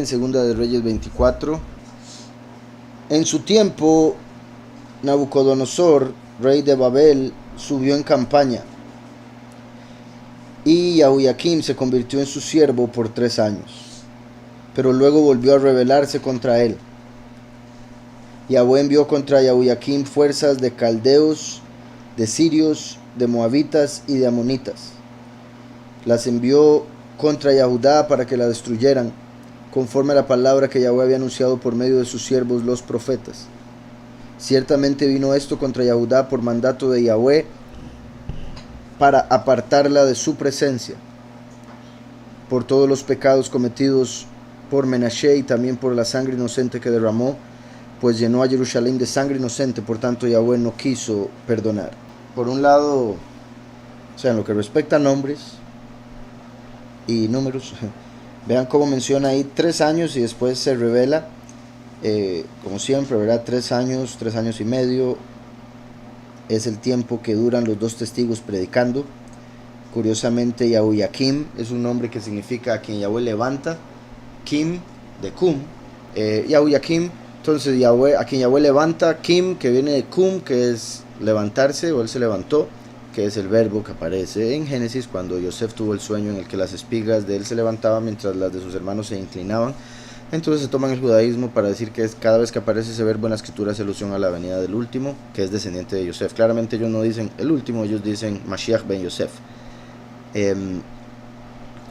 En Segunda de Reyes 24. En su tiempo, Nabucodonosor, rey de Babel, subió en campaña, y Yahoiakim se convirtió en su siervo por 3 años. Pero luego volvió a rebelarse contra él. Yahweh envió contra Yahoiakim fuerzas de caldeos, de sirios, de moabitas y de amonitas. Las envió contra Yahudá para que la destruyeran, conforme a la palabra que Yahweh había anunciado por medio de sus siervos los profetas. Ciertamente vino esto contra Yahudá por mandato de Yahweh, para apartarla de su presencia, por todos los pecados cometidos por Menashe y también por la sangre inocente que derramó, pues llenó a Jerusalén de sangre inocente. Por tanto Yahweh no quiso perdonar. Por un lado, o sea, en lo que respecta a nombres y números, vean cómo menciona ahí 3 años y después se revela, como siempre, ¿verdad? 3 años, 3 años y medio es el tiempo que duran los 2 testigos predicando. Curiosamente, Yahoiakim es un nombre que significa a quien Yahweh levanta, Kim de Kum, Yahoiakim, entonces Yahweh, a quien Yahweh levanta, Kim, que viene de Kum, que es levantarse, o él se levantó, que es el verbo que aparece en Génesis cuando Yosef tuvo el sueño en el que las espigas de él se levantaban mientras las de sus hermanos se inclinaban. Entonces se toma en el judaísmo para decir que cada vez que aparece ese verbo en la escritura es alusión a la venida del último, que es descendiente de Yosef. Claramente ellos no dicen el último, ellos dicen Mashiach ben Yosef.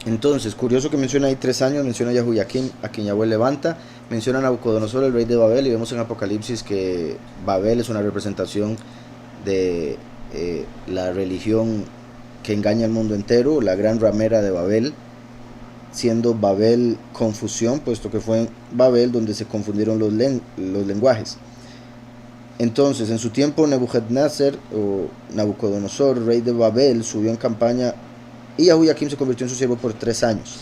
Entonces, curioso que menciona ahí 3 años, menciona a Yahoiakim, a quien Yahweh levanta, menciona a Nabucodonosor, el rey de Babel, y vemos en Apocalipsis que Babel es una representación de la religión que engaña al mundo entero, la gran ramera de Babel, siendo Babel confusión, puesto que fue en Babel donde se confundieron los lenguajes. Entonces, en su tiempo, Nebuchadnezzar o Nabucodonosor, rey de Babel, subió en campaña, y Yahoiakim se convirtió en su siervo por 3 años.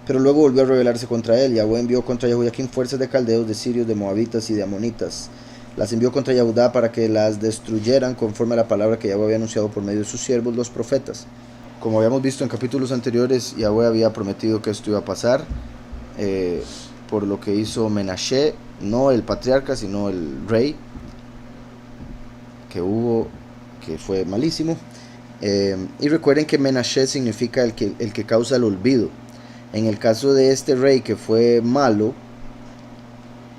Pero luego volvió a rebelarse contra él. Yahweh envió contra Yahoiakim fuerzas de caldeos, de sirios, de moabitas y de amonitas. Las envió contra Yahudá para que las destruyeran, conforme a la palabra que Yahweh había anunciado por medio de sus siervos los profetas. Como habíamos visto en capítulos anteriores, Yahweh había prometido que esto iba a pasar, por lo que hizo Menashe, no el patriarca, sino el rey que hubo, que fue malísimo. Y recuerden que Menashe significa el que causa el olvido. En el caso de este rey que fue malo,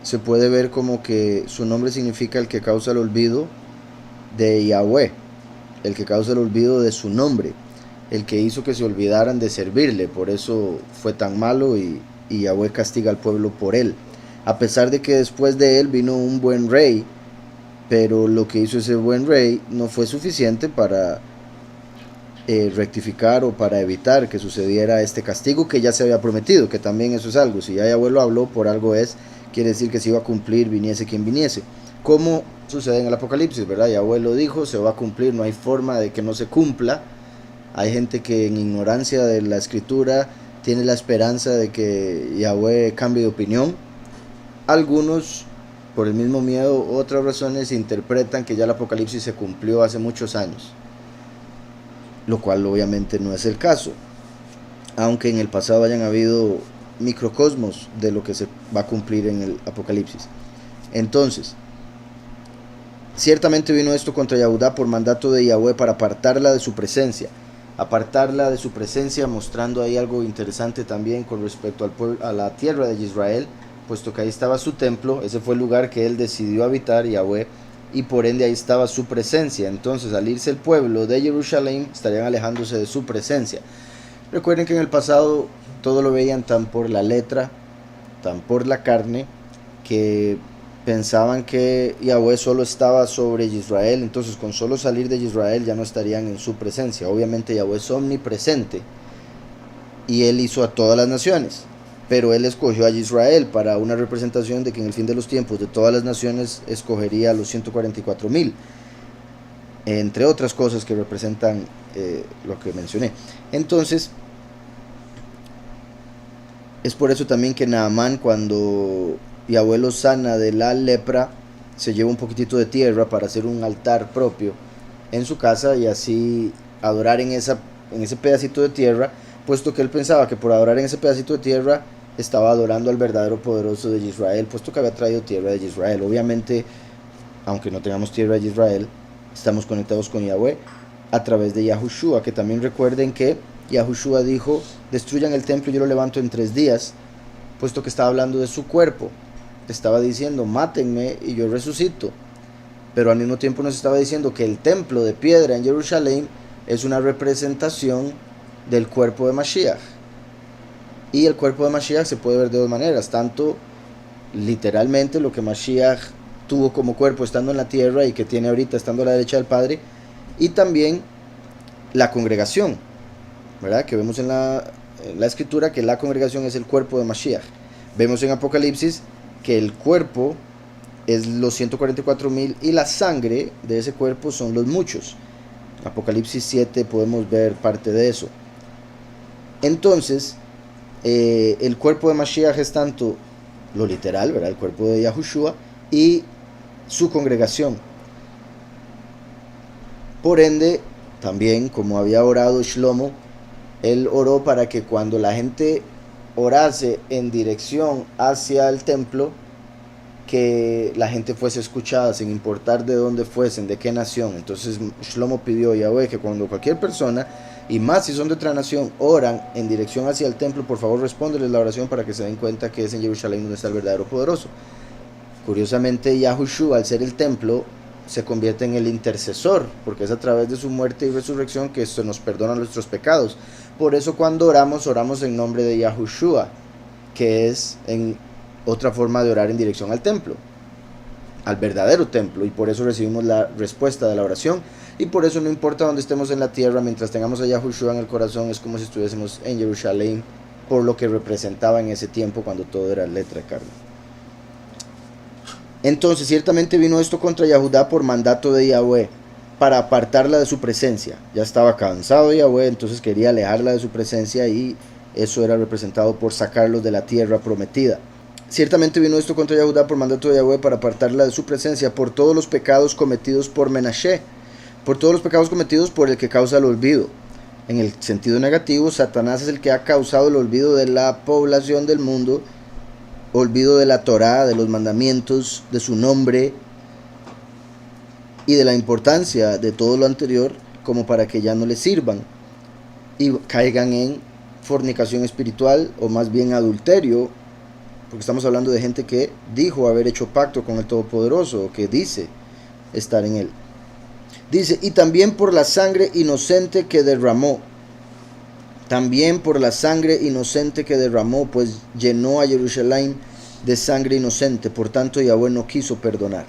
se puede ver como que su nombre significa el que causa el olvido de Yahweh, el que causa el olvido de su nombre, el que hizo que se olvidaran de servirle. Por eso fue tan malo, y Yahweh castiga al pueblo por él, a pesar de que después de él vino un buen rey. Pero lo que hizo ese buen rey no fue suficiente para rectificar o para evitar que sucediera este castigo que ya se había prometido, que también eso es algo. Si ya Yahweh lo habló, por algo es, quiere decir que se iba a cumplir, viniese quien viniese, como sucede en el Apocalipsis, ¿verdad? Yahweh lo dijo, se va a cumplir, no hay forma de que no se cumpla. Hay gente que en ignorancia de la escritura tiene la esperanza de que Yahweh cambie de opinión. Algunos, por el mismo miedo, otras razones, interpretan que ya el Apocalipsis se cumplió hace muchos años, lo cual obviamente no es el caso, aunque en el pasado hayan habido microcosmos de lo que se va a cumplir en el Apocalipsis. Entonces, ciertamente vino esto contra Yahudá por mandato de Yahweh para apartarla de su presencia. Apartarla de su presencia, mostrando ahí algo interesante también con respecto al pueblo, a la tierra de Israel, puesto que ahí estaba su templo. Ese fue el lugar que él decidió habitar, Yahweh, y por ende ahí estaba su presencia. Entonces, al irse el pueblo de Jerusalén, estarían alejándose de su presencia. Recuerden que en el pasado todo lo veían tan por la letra, tan por la carne, que pensaban que Yahweh solo estaba sobre Israel. Entonces, con solo salir de Israel ya no estarían en su presencia. Obviamente Yahweh es omnipresente y él hizo a todas las naciones, pero él escogió a Israel para una representación de que en el fin de los tiempos de todas las naciones escogería a los 144,000, entre otras cosas que representan lo que mencioné. Entonces, es por eso también que Naamán, cuando Yahweh lo sana de la lepra, se lleva un poquitito de tierra para hacer un altar propio en su casa y así adorar en ese pedacito de tierra, puesto que él pensaba que por adorar en ese pedacito de tierra estaba adorando al verdadero poderoso de Israel, puesto que había traído tierra de Israel. Obviamente, aunque no tengamos tierra de Israel, estamos conectados con Yahweh a través de Yahushua, que también recuerden que Yahushua dijo, destruyan el templo y yo lo levanto en 3 días, puesto que estaba hablando de su cuerpo. Estaba diciendo, mátenme y yo resucito. Pero al mismo tiempo nos estaba diciendo que el templo de piedra en Jerusalén es una representación del cuerpo de Mashiach. Y el cuerpo de Mashiach se puede ver de 2 maneras, tanto literalmente lo que Mashiach tuvo como cuerpo estando en la tierra y que tiene ahorita estando a la derecha del Padre, y también la congregación, ¿verdad? Que vemos en la escritura que la congregación es el cuerpo de Mashiach. Vemos en Apocalipsis que el cuerpo es los 144.000 y la sangre de ese cuerpo son los muchos. Apocalipsis 7 podemos ver parte de eso. Entonces, el cuerpo de Mashiach es tanto lo literal, ¿verdad? El cuerpo de Yahushua y su congregación. Por ende, también como había orado Shlomo, él oró para que cuando la gente orase en dirección hacia el templo, que la gente fuese escuchada sin importar de dónde fuesen, de qué nación. Entonces Shlomo pidió a Yahweh que cuando cualquier persona, y más si son de otra nación, oran en dirección hacia el templo, por favor respóndeles la oración para que se den cuenta que es en Jerusalén donde está el verdadero poderoso. Curiosamente, Yahushua, al ser el templo, se convierte en el intercesor, porque es a través de su muerte y resurrección que se nos perdonan nuestros pecados. Por eso cuando oramos, oramos en nombre de Yahushua, que es en otra forma de orar en dirección al templo, al verdadero templo, y por eso recibimos la respuesta de la oración, y por eso no importa dónde estemos en la tierra, mientras tengamos a Yahushua en el corazón, es como si estuviésemos en Jerusalén, por lo que representaba en ese tiempo cuando todo era letra de carne. Entonces ciertamente vino esto contra Yahudá por mandato de Yahweh, para apartarla de su presencia. Ya estaba cansado de Yahweh, entonces quería alejarla de su presencia, y eso era representado por sacarlos de la tierra prometida. Ciertamente vino esto contra Yahudá por mandato de Yahweh para apartarla de su presencia por todos los pecados cometidos por Menashe, por todos los pecados cometidos por el que causa el olvido. En el sentido negativo, Satanás es el que ha causado el olvido de la población del mundo, olvido de la Torá, de los mandamientos, de su nombre y de la importancia de todo lo anterior, como para que ya no le sirvan y caigan en fornicación espiritual, o más bien adulterio, porque estamos hablando de gente que dijo haber hecho pacto con el Todopoderoso, o que dice estar en él. Dice, y también por la sangre inocente que derramó, también por la sangre inocente que derramó, pues llenó a Jerusalén de sangre inocente, por tanto Yahweh no quiso perdonar.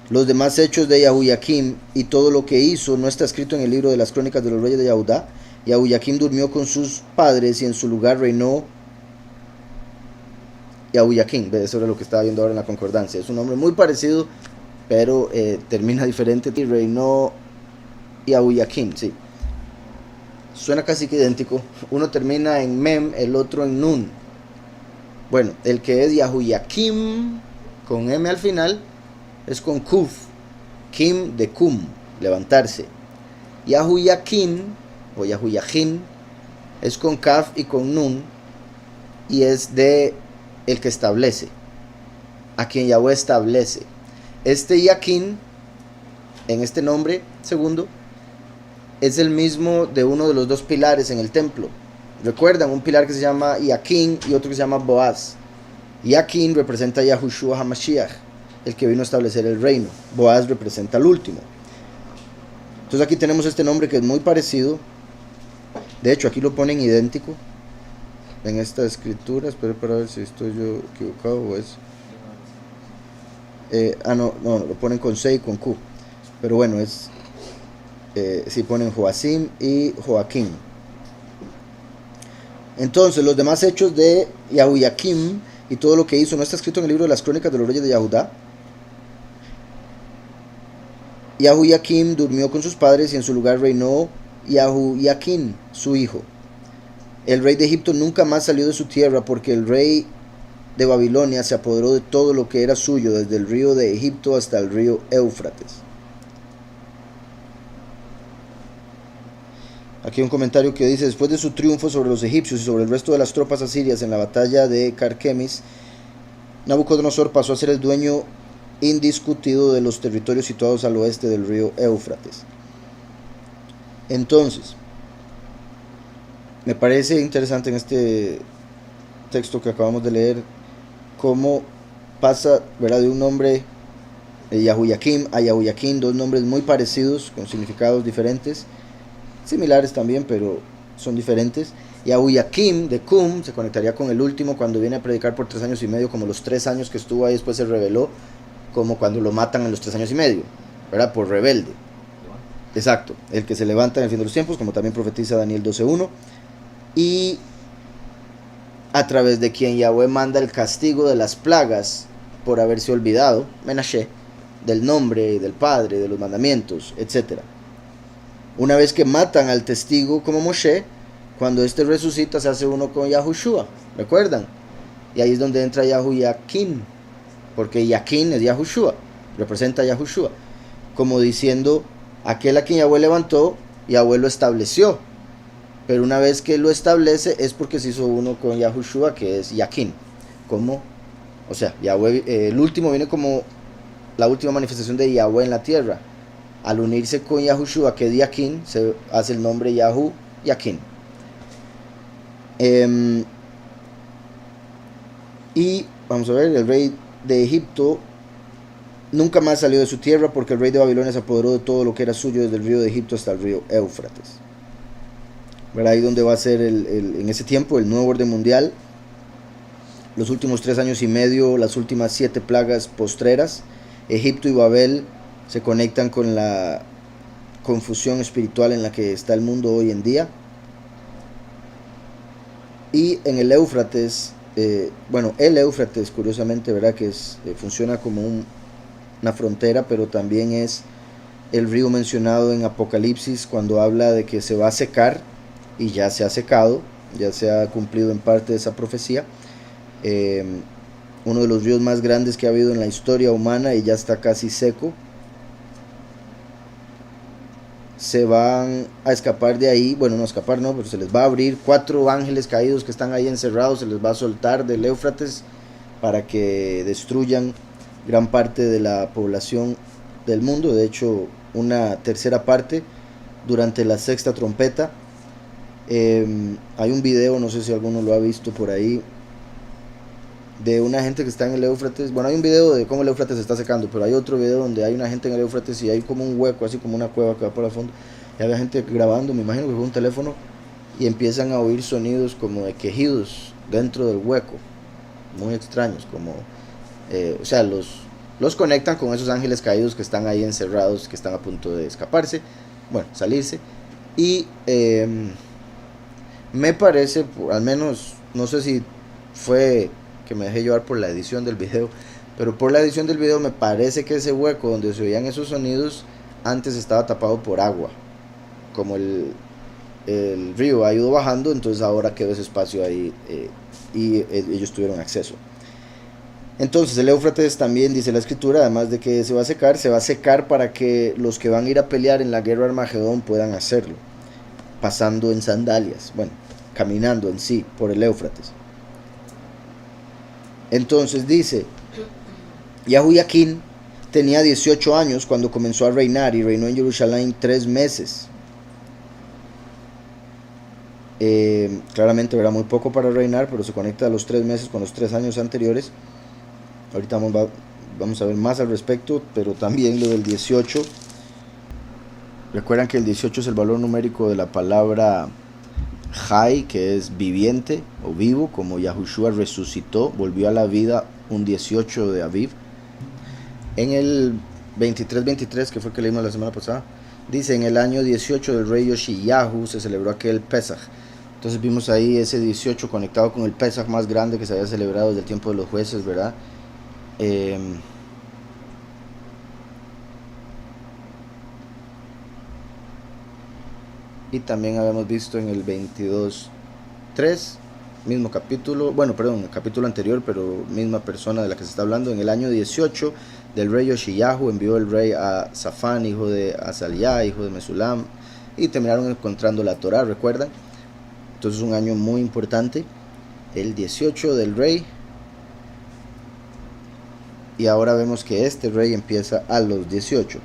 Los demás hechos de Yahuyakim y todo lo que hizo no está escrito en el libro de las crónicas de los reyes de Yahudá. Yahuyakim durmió con sus padres y en su lugar reinó Yahuyakim. Eso era lo que estaba viendo ahora en la concordancia. Es un nombre muy parecido, pero termina diferente. Y reinó Yahuyakim, sí. Suena casi que idéntico. Uno termina en Mem, el otro en Nun. Bueno, el que es Yahuyakim, con M al final, es con Kuf. Kim de Kum, levantarse. Yahuyakim, o Yahuyajin, es con Kaf y con Nun, y es de el que establece, a quien Yahweh establece. Este Yakin, en este nombre segundo, es el mismo de uno de los 2 pilares en el templo. Recuerdan, un pilar que se llama Yakin y otro que se llama Boaz. Yakin representa a Yahushua HaMashiach, el que vino a establecer el reino. Boaz representa al último. Entonces aquí tenemos este nombre que es muy parecido. De hecho, aquí lo ponen idéntico en esta escritura. Espero para ver si estoy yo equivocado o es. No, lo ponen con C y con Q. Pero bueno, es. Si ponen Joacim y Joaquín. Entonces, los demás hechos de Yahuyakim y todo lo que hizo no está escrito en el libro de las crónicas de los reyes de Yahudá. Yahuyakim durmió con sus padres y en su lugar reinó Yahuyakim, su hijo. El rey de Egipto nunca más salió de su tierra, porque el rey de Babilonia se apoderó de todo lo que era suyo, desde el río de Egipto hasta el río Éufrates. Aquí hay un comentario que dice: después de su triunfo sobre los egipcios y sobre el resto de las tropas asirias en la batalla de Carquemis, Nabucodonosor pasó a ser el dueño indiscutido de los territorios situados al oeste del río Éufrates. Entonces, me parece interesante en este texto que acabamos de leer cómo pasa, ¿verdad?, de un nombre Yahuyakim a Yahuyakim, dos nombres muy parecidos con significados diferentes, similares también, pero son diferentes. Yahuyakim de Cum se conectaría con el último cuando viene a predicar por 3 años y medio, como los 3 años que estuvo ahí, después se reveló, como cuando lo matan en los 3 años y medio, ¿verdad?, por rebelde. Exacto, el que se levanta en el fin de los tiempos, como también profetiza Daniel 12:1, y a través de quien Yahweh manda el castigo de las plagas por haberse olvidado, Menashe, del nombre, del Padre, de los mandamientos, etc. Una vez que matan al testigo como Moshe, cuando este resucita se hace uno con Yahushua, ¿recuerdan? Y ahí es donde entra Yahuyakim, porque Yakin es Yahushua, representa a Yahushua, como diciendo: aquel a quien Yahweh levantó, Yahweh lo estableció. Pero una vez que lo establece es porque se hizo uno con Yahushua, que es Yakin. Como, o sea, Yahweh, el último viene como la última manifestación de Yahweh en la tierra. Al unirse con Yahushua, que es Yakin, se hace el nombre Yahu Yakin. Y vamos a ver, el rey de Egipto nunca más salió de su tierra, porque el rey de Babilonia se apoderó de todo lo que era suyo, desde el río de Egipto hasta el río Éufrates. ¿Verdad? Ahí donde va a ser en ese tiempo el nuevo orden mundial, los últimos 3 años y medio, las últimas 7 plagas postreras. Egipto y Babel se conectan con la confusión espiritual en la que está el mundo hoy en día. Y en el Éufrates, el Éufrates, curiosamente, ¿verdad?, que funciona como una frontera, pero también es el río mencionado en Apocalipsis cuando habla de que se va a secar, y ya se ha secado, ya se ha cumplido en parte de esa profecía. Uno de los ríos más grandes que ha habido en la historia humana, y ya está casi seco. Se van a escapar de ahí, bueno, no escapar no, pero se les va a abrir 4 ángeles caídos que están ahí encerrados, se les va a soltar del Éufrates para que destruyan gran parte de la población del mundo. De hecho, una tercera parte durante la 6ª trompeta. Hay un video, no sé si alguno lo ha visto por ahí, de una gente que está en el Éufrates. Bueno, hay un video de cómo el Éufrates se está secando, pero hay otro video donde hay una gente en el Éufrates y hay como un hueco, así como una cueva que va por el fondo, y había gente grabando, me imagino que con un teléfono, y empiezan a oír sonidos como de quejidos dentro del hueco, muy extraños, como o sea, los conectan con esos ángeles caídos que están ahí encerrados, que están a punto de escaparse, bueno, salirse. Y me parece, al menos, no sé si fue que me dejé llevar por la edición del video, pero por la edición del video me parece que ese hueco donde se oían esos sonidos antes estaba tapado por agua, como el río ha ido bajando, entonces ahora quedó ese espacio ahí, y ellos tuvieron acceso. Entonces el Éufrates, también dice la escritura, además de que se va a secar para que los que van a ir a pelear en la guerra Armagedón puedan hacerlo, pasando en sandalias, bueno, caminando en sí por el Éufrates. Entonces dice: Yahuyakin tenía 18 años cuando comenzó a reinar, y reinó en Jerusalén 3 meses. Claramente era muy poco para reinar, pero se conecta a los 3 meses con los 3 años anteriores. Ahorita vamos a ver más al respecto, pero también lo del 18. Recuerdan que el 18 es el valor numérico de la palabra Jai, que es viviente o vivo, como Yahushua resucitó, volvió a la vida un 18 de Aviv. En el 23, que fue el que leímos la semana pasada, dice: en el año 18 del rey Yoshiyahu se celebró aquel Pesaj. Entonces vimos ahí ese 18 conectado con el Pesaj más grande que se había celebrado desde el tiempo de los jueces, ¿verdad? Y también habíamos visto en el 22:3, mismo capítulo, el capítulo anterior, pero misma persona de la que se está hablando. En el año 18 del rey Yoshiyahu envió el rey a Safán, hijo de Azaliah, hijo de Mesulam, y terminaron encontrando la Torá, ¿recuerdan? Entonces un año muy importante, el 18 del rey. Y ahora vemos que este rey empieza a los 18.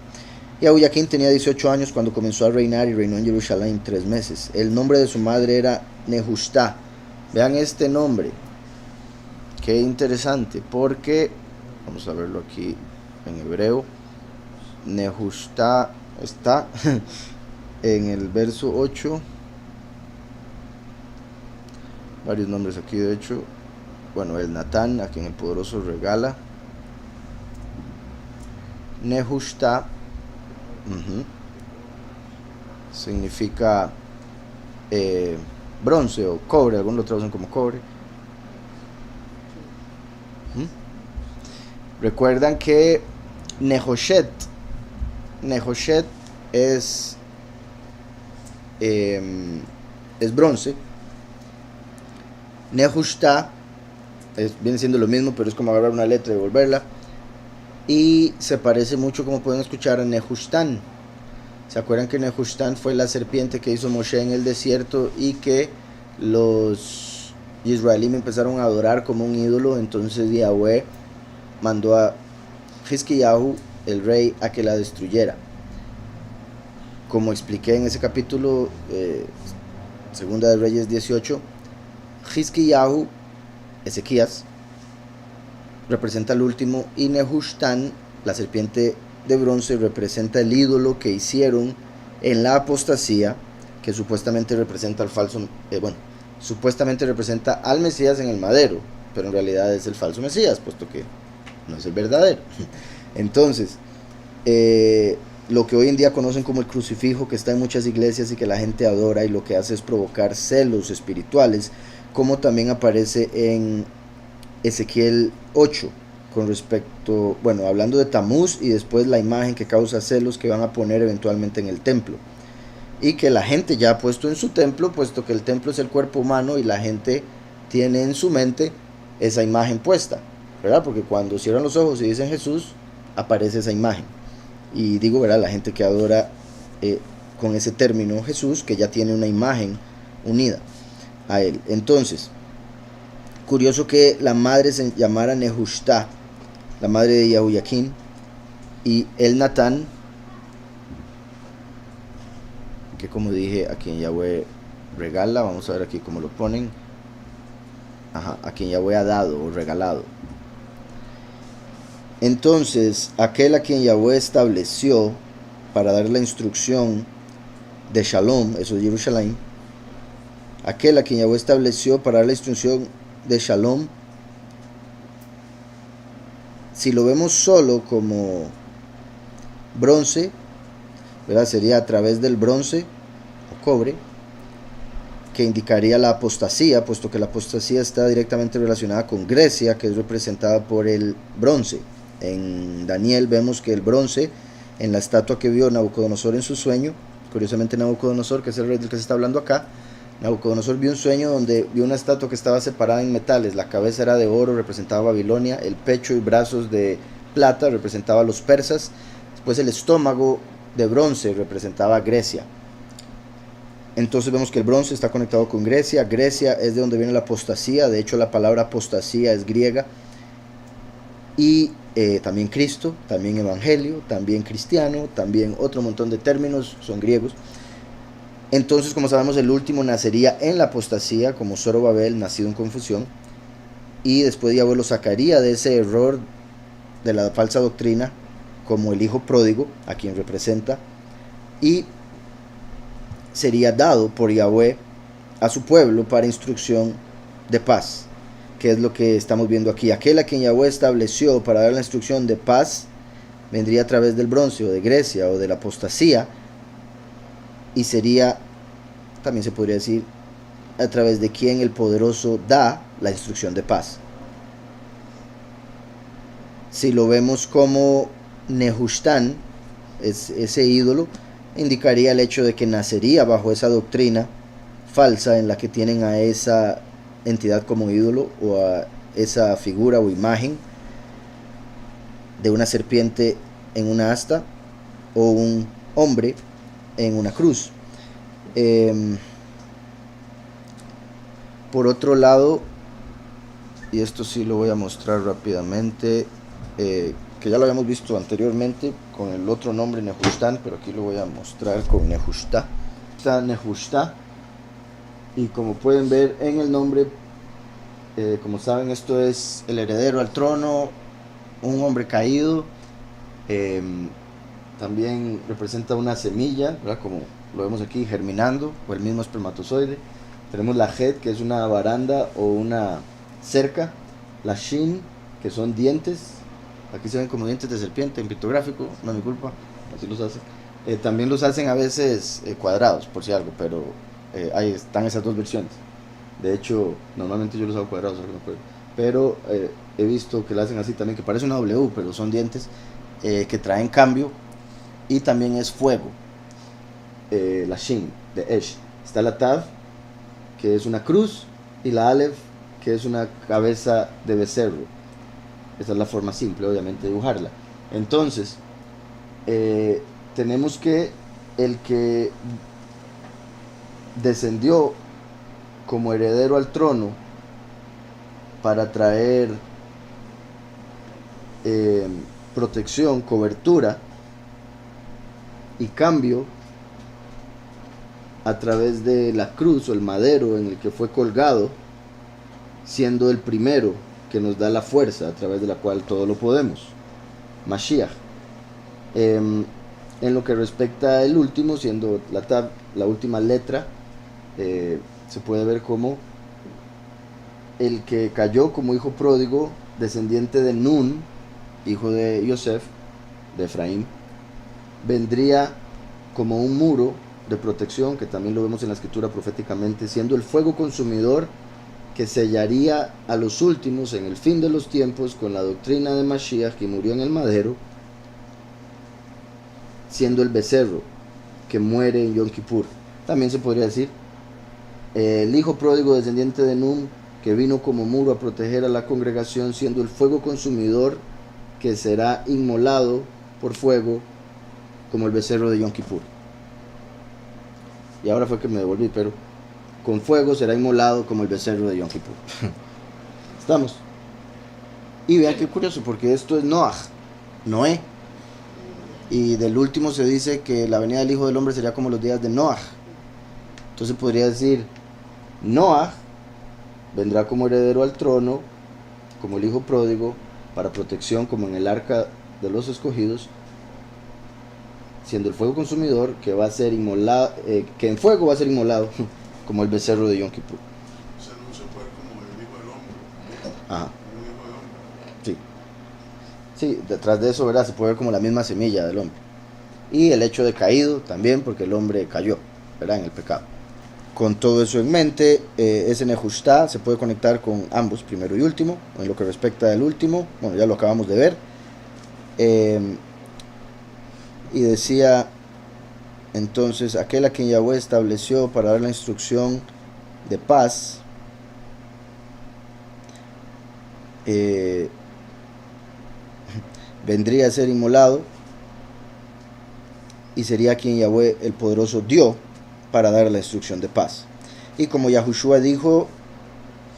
Jehoiaquín tenía 18 años cuando comenzó a reinar y reinó en Jerusalén 3 meses. El nombre de su madre era Nehushta. Vean este nombre. Qué interesante, porque, vamos a verlo aquí en hebreo. Nehushta está en el verso 8. Varios nombres aquí, de hecho. Bueno, el Natán, a quien el poderoso regala. Nehushta significa bronce o cobre, algunos lo traducen como cobre. Recuerdan que Nehoshet es bronce. Nehushta viene siendo lo mismo, pero es como agarrar una letra y devolverla. Y se parece mucho, como pueden escuchar, a Nehushtan. ¿Se acuerdan que Nehushtan fue la serpiente que hizo Moshe en el desierto y que los israelíes empezaron a adorar como un ídolo? Entonces Yahweh mandó a Hizkiyahu, el rey, a que la destruyera. Como expliqué en ese capítulo, Segunda de Reyes 18, Hizkiyahu, Ezequías, representa el último, y Nehushtan, la serpiente de bronce, representa el ídolo que hicieron en la apostasía, que supuestamente representa al falso, supuestamente representa al Mesías en el madero, pero en realidad es el falso Mesías, puesto que no es el verdadero. Entonces, lo que hoy en día conocen como el crucifijo, que está en muchas iglesias y que la gente adora, y lo que hace es provocar celos espirituales, como también aparece en Ezequiel 8, con respecto, hablando de Tamuz, y después la imagen que causa celos que van a poner eventualmente en el templo, y que la gente ya ha puesto en su templo, puesto que el templo es el cuerpo humano y la gente tiene en su mente esa imagen puesta, ¿verdad? Porque cuando cierran los ojos y dicen Jesús, aparece esa imagen. Y digo, ¿verdad? La gente que adora con ese término Jesús, que ya tiene una imagen unida a él. Entonces, curioso que la madre se llamara Nehushta, la madre de Jehoiaquín, y el Natán, que como dije, a quien Yahweh regala. Vamos a ver aquí cómo lo ponen. A quien Yahweh ha dado o regalado. Entonces, aquel a quien Yahweh estableció para dar la instrucción de Shalom, eso es Jerusalén, aquel a quien Yahweh estableció para dar la instrucción de Shalom, si lo vemos solo como bronce, ¿verdad? Sería a través del bronce o cobre, que indicaría la apostasía, puesto que la apostasía está directamente relacionada con Grecia, que es representada por el bronce. En Daniel vemos que el bronce, en la estatua que vio Nabucodonosor en su sueño, curiosamente Nabucodonosor, que es el rey del que se está hablando acá, Nabucodonosor vio un sueño donde vio una estatua que estaba separada en metales. La cabeza era de oro, representaba Babilonia, el pecho y brazos de plata representaba a los persas, después el estómago de bronce representaba a Grecia. Entonces vemos que el bronce está conectado con Grecia. Grecia es de donde viene la apostasía. De hecho, la palabra apostasía es griega. Y también Cristo, también evangelio, también cristiano, también otro montón de términos son griegos. Entonces, como sabemos, el último nacería en la apostasía, como Zorobabel, nacido en confusión. Y después Yahweh lo sacaría de ese error de la falsa doctrina, como el hijo pródigo, a quien representa. Y sería dado por Yahweh a su pueblo para instrucción de paz, que es lo que estamos viendo aquí. Aquel a quien Yahweh estableció para dar la instrucción de paz vendría a través del bronce o de Grecia o de la apostasía, y sería, también se podría decir, a través de quien el poderoso da la instrucción de paz. Si lo vemos como Nehushtan, ese ídolo, indicaría el hecho de que nacería bajo esa doctrina falsa en la que tienen a esa entidad como ídolo, o a esa figura o imagen de una serpiente en una asta o un hombre en una cruz. Em, por otro lado, y esto sí lo voy a mostrar rápidamente, que ya lo habíamos visto anteriormente con el otro nombre Nehushtan, pero aquí lo voy a mostrar con Nehushta. Está Nehushta, y como pueden ver en el nombre, como saben, esto es el heredero al trono, un hombre caído. También representa una semilla, ¿verdad? Como lo vemos aquí, germinando, o el mismo espermatozoide. Tenemos la Het, que es una baranda o una cerca. La Shin, que son dientes. Aquí se ven como dientes de serpiente en pictográfico, no es mi culpa, así los hacen. También los hacen a veces cuadrados, por si algo, pero ahí están esas dos versiones. De hecho, normalmente yo los hago cuadrados, pero he visto que lo hacen así también, que parece una W, pero son dientes que traen cambio. Y también es fuego, la Shin, de Esh. Está la Tav, que es una cruz, y la Aleph, que es una cabeza de becerro. Esa es la forma simple, obviamente, de dibujarla. Entonces, tenemos que el que descendió como heredero al trono para traer protección, cobertura y cambio a través de la cruz o el madero en el que fue colgado, siendo el primero que nos da la fuerza a través de la cual todo lo podemos, Mashiach. En lo que respecta al último, siendo la Tav, la última letra, se puede ver como el que cayó como hijo pródigo, descendiente de Nun, hijo de Yosef, de Efraín, vendría como un muro de protección, que también lo vemos en la escritura proféticamente, siendo el fuego consumidor que sellaría a los últimos en el fin de los tiempos con la doctrina de Mashiach, que murió en el madero, siendo el becerro que muere en Yom Kippur. También se podría decir el hijo pródigo descendiente de Nun, que vino como muro a proteger a la congregación, siendo el fuego consumidor que será inmolado por fuego como el becerro de Yom Kippur. Y ahora fue que me devolví, pero con fuego será inmolado como el becerro de Yom Kippur. ¿Estamos? Y vean qué curioso, porque esto es Noah, Noé. Y del último se dice que la venida del Hijo del Hombre sería como los días de Noah. Entonces podría decir, Noah vendrá como heredero al trono, como el hijo pródigo, para protección, como en el arca de los escogidos, siendo el fuego consumidor que va a ser inmolado, que en fuego va a ser inmolado, como el becerro de Yom Kippur. O sea, no se puede como el hijo del hombre. Ajá. Un hijo de hombre. Sí. Sí, detrás de eso, ¿verdad? Se puede ver como la misma semilla del hombre. Y el hecho de caído también, porque el hombre cayó, ¿verdad? En el pecado. Con todo eso en mente, ese Nehushta se puede conectar con ambos, primero y último. En lo que respecta del último, bueno, ya lo acabamos de ver. Y decía, entonces, aquel a quien Yahweh estableció para dar la instrucción de paz, vendría a ser inmolado y sería quien Yahweh el poderoso dio para dar la instrucción de paz. Y como Yahushua dijo,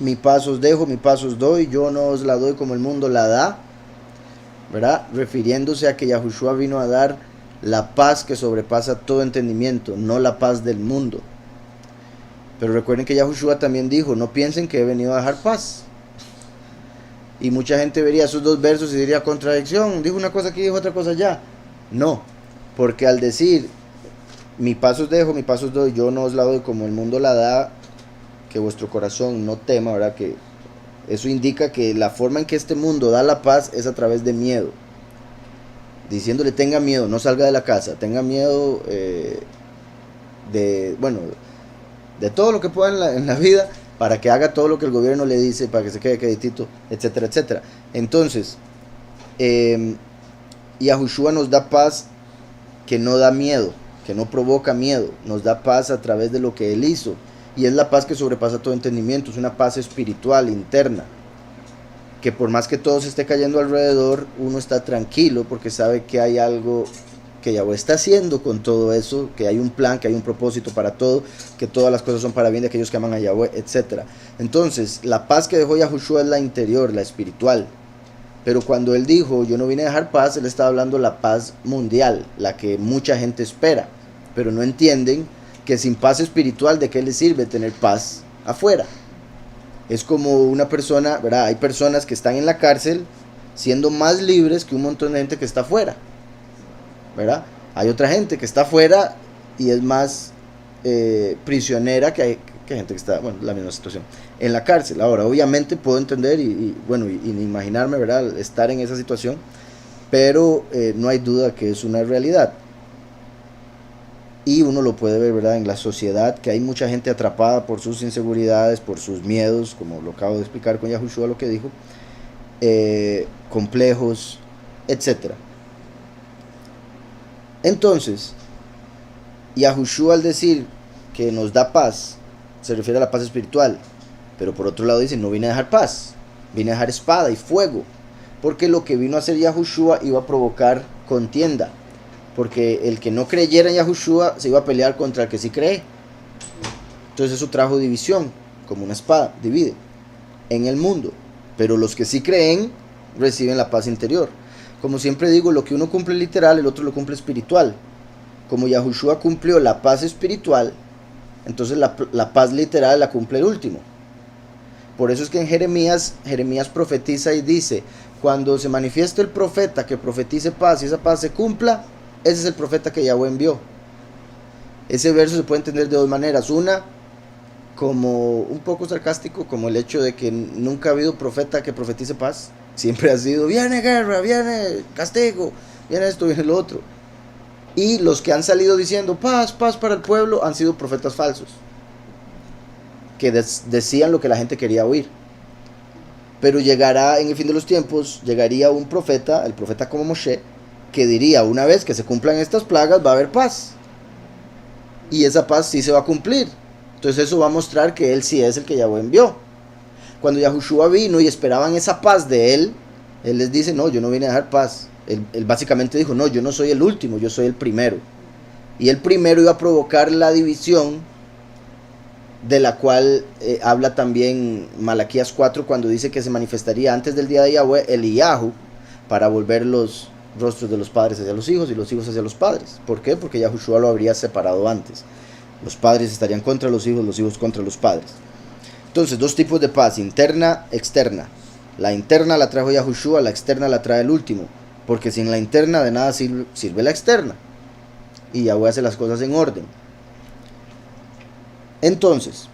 mi paz os dejo, mi paz os doy, yo no os la doy como el mundo la da, ¿verdad? Refiriéndose a que Yahushua vino a dar la paz que sobrepasa todo entendimiento, no la paz del mundo. Pero recuerden que Yahushua también dijo, no piensen que he venido a dejar paz. Y mucha gente vería esos dos versos y diría contradicción, dijo una cosa aquí, dijo otra cosa allá. No, porque al decir, mi paz os dejo, mi paz os doy, yo no os la doy como el mundo la da, que vuestro corazón no tema, ¿verdad? Que eso indica que la forma en que este mundo da la paz es a través de miedo. Diciéndole tenga miedo, no salga de la casa, tenga miedo de todo lo que pueda en la vida, para que haga todo lo que el gobierno le dice, para que se quede queditito, etcétera, etcétera. Entonces, Yahushua nos da paz que no da miedo, que no provoca miedo, nos da paz a través de lo que Él hizo, y es la paz que sobrepasa todo entendimiento, es una paz espiritual, interna, que por más que todo se esté cayendo alrededor, uno está tranquilo porque sabe que hay algo que Yahweh está haciendo con todo eso, que hay un plan, que hay un propósito para todo, que todas las cosas son para bien de aquellos que aman a Yahweh, etc. Entonces, la paz que dejó Yahushua es la interior, la espiritual. Pero cuando él dijo, yo no vine a dejar paz, él estaba hablando de la paz mundial, la que mucha gente espera, pero no entienden que sin paz espiritual, ¿de qué les sirve tener paz afuera? Es como una persona, ¿verdad? Hay personas que están en la cárcel siendo más libres que un montón de gente que está afuera, ¿verdad? Hay otra gente que está afuera y es más prisionera que gente que está, bueno, la misma situación, en la cárcel. Ahora, obviamente puedo entender y imaginarme, ¿verdad?, estar en esa situación, pero no hay duda que es una realidad. Y uno lo puede ver, ¿verdad?, en la sociedad, que hay mucha gente atrapada por sus inseguridades, por sus miedos, como lo acabo de explicar con Yahushua lo que dijo, complejos, etc. Entonces, Yahushua al decir que nos da paz, se refiere a la paz espiritual, pero por otro lado dice, no vine a dejar paz, vine a dejar espada y fuego, porque lo que vino a hacer Yahushua iba a provocar contienda, porque el que no creyera en Yahushua se iba a pelear contra el que sí cree. Entonces eso trajo división, como una espada divide en el mundo, pero los que sí creen reciben la paz interior. Como siempre digo, lo que uno cumple literal, el otro lo cumple espiritual. Como Yahushua cumplió la paz espiritual, entonces la paz literal la cumple el último. Por eso es que en Jeremías profetiza y dice, cuando se manifieste el profeta que profetice paz y esa paz se cumpla, ese es el profeta que Yahweh envió. Ese verso se puede entender de dos maneras. Una, como un poco sarcástico, como el hecho de que nunca ha habido profeta que profetice paz. Siempre ha sido, viene guerra, viene castigo, viene esto, viene lo otro. Y los que han salido diciendo paz, paz para el pueblo, han sido profetas falsos, que decían lo que la gente quería oír. Pero llegará en el fin de los tiempos, llegaría un profeta, el profeta como Moshe, que diría, una vez que se cumplan estas plagas va a haber paz. Y esa paz sí se va a cumplir. Entonces eso va a mostrar que él sí es el que Yahweh envió. Cuando Yahushua vino y esperaban esa paz de él, él les dice, no, yo no vine a dejar paz. Él básicamente dijo, no, yo no soy el último, yo soy el primero. Y el primero iba a provocar la división, de la cual habla también Malaquías 4, cuando dice que se manifestaría antes del día de Yahweh Eliyahu, para volver los rostros de los padres hacia los hijos y los hijos hacia los padres. ¿Por qué? Porque Yahushua lo habría separado antes. Los padres estarían contra los hijos contra los padres. Entonces, dos tipos de paz, interna, externa. La interna la trajo Yahushua, la externa la trae el último. Porque sin la interna de nada sirve la externa. Y Yahweh hace las cosas en orden. Entonces,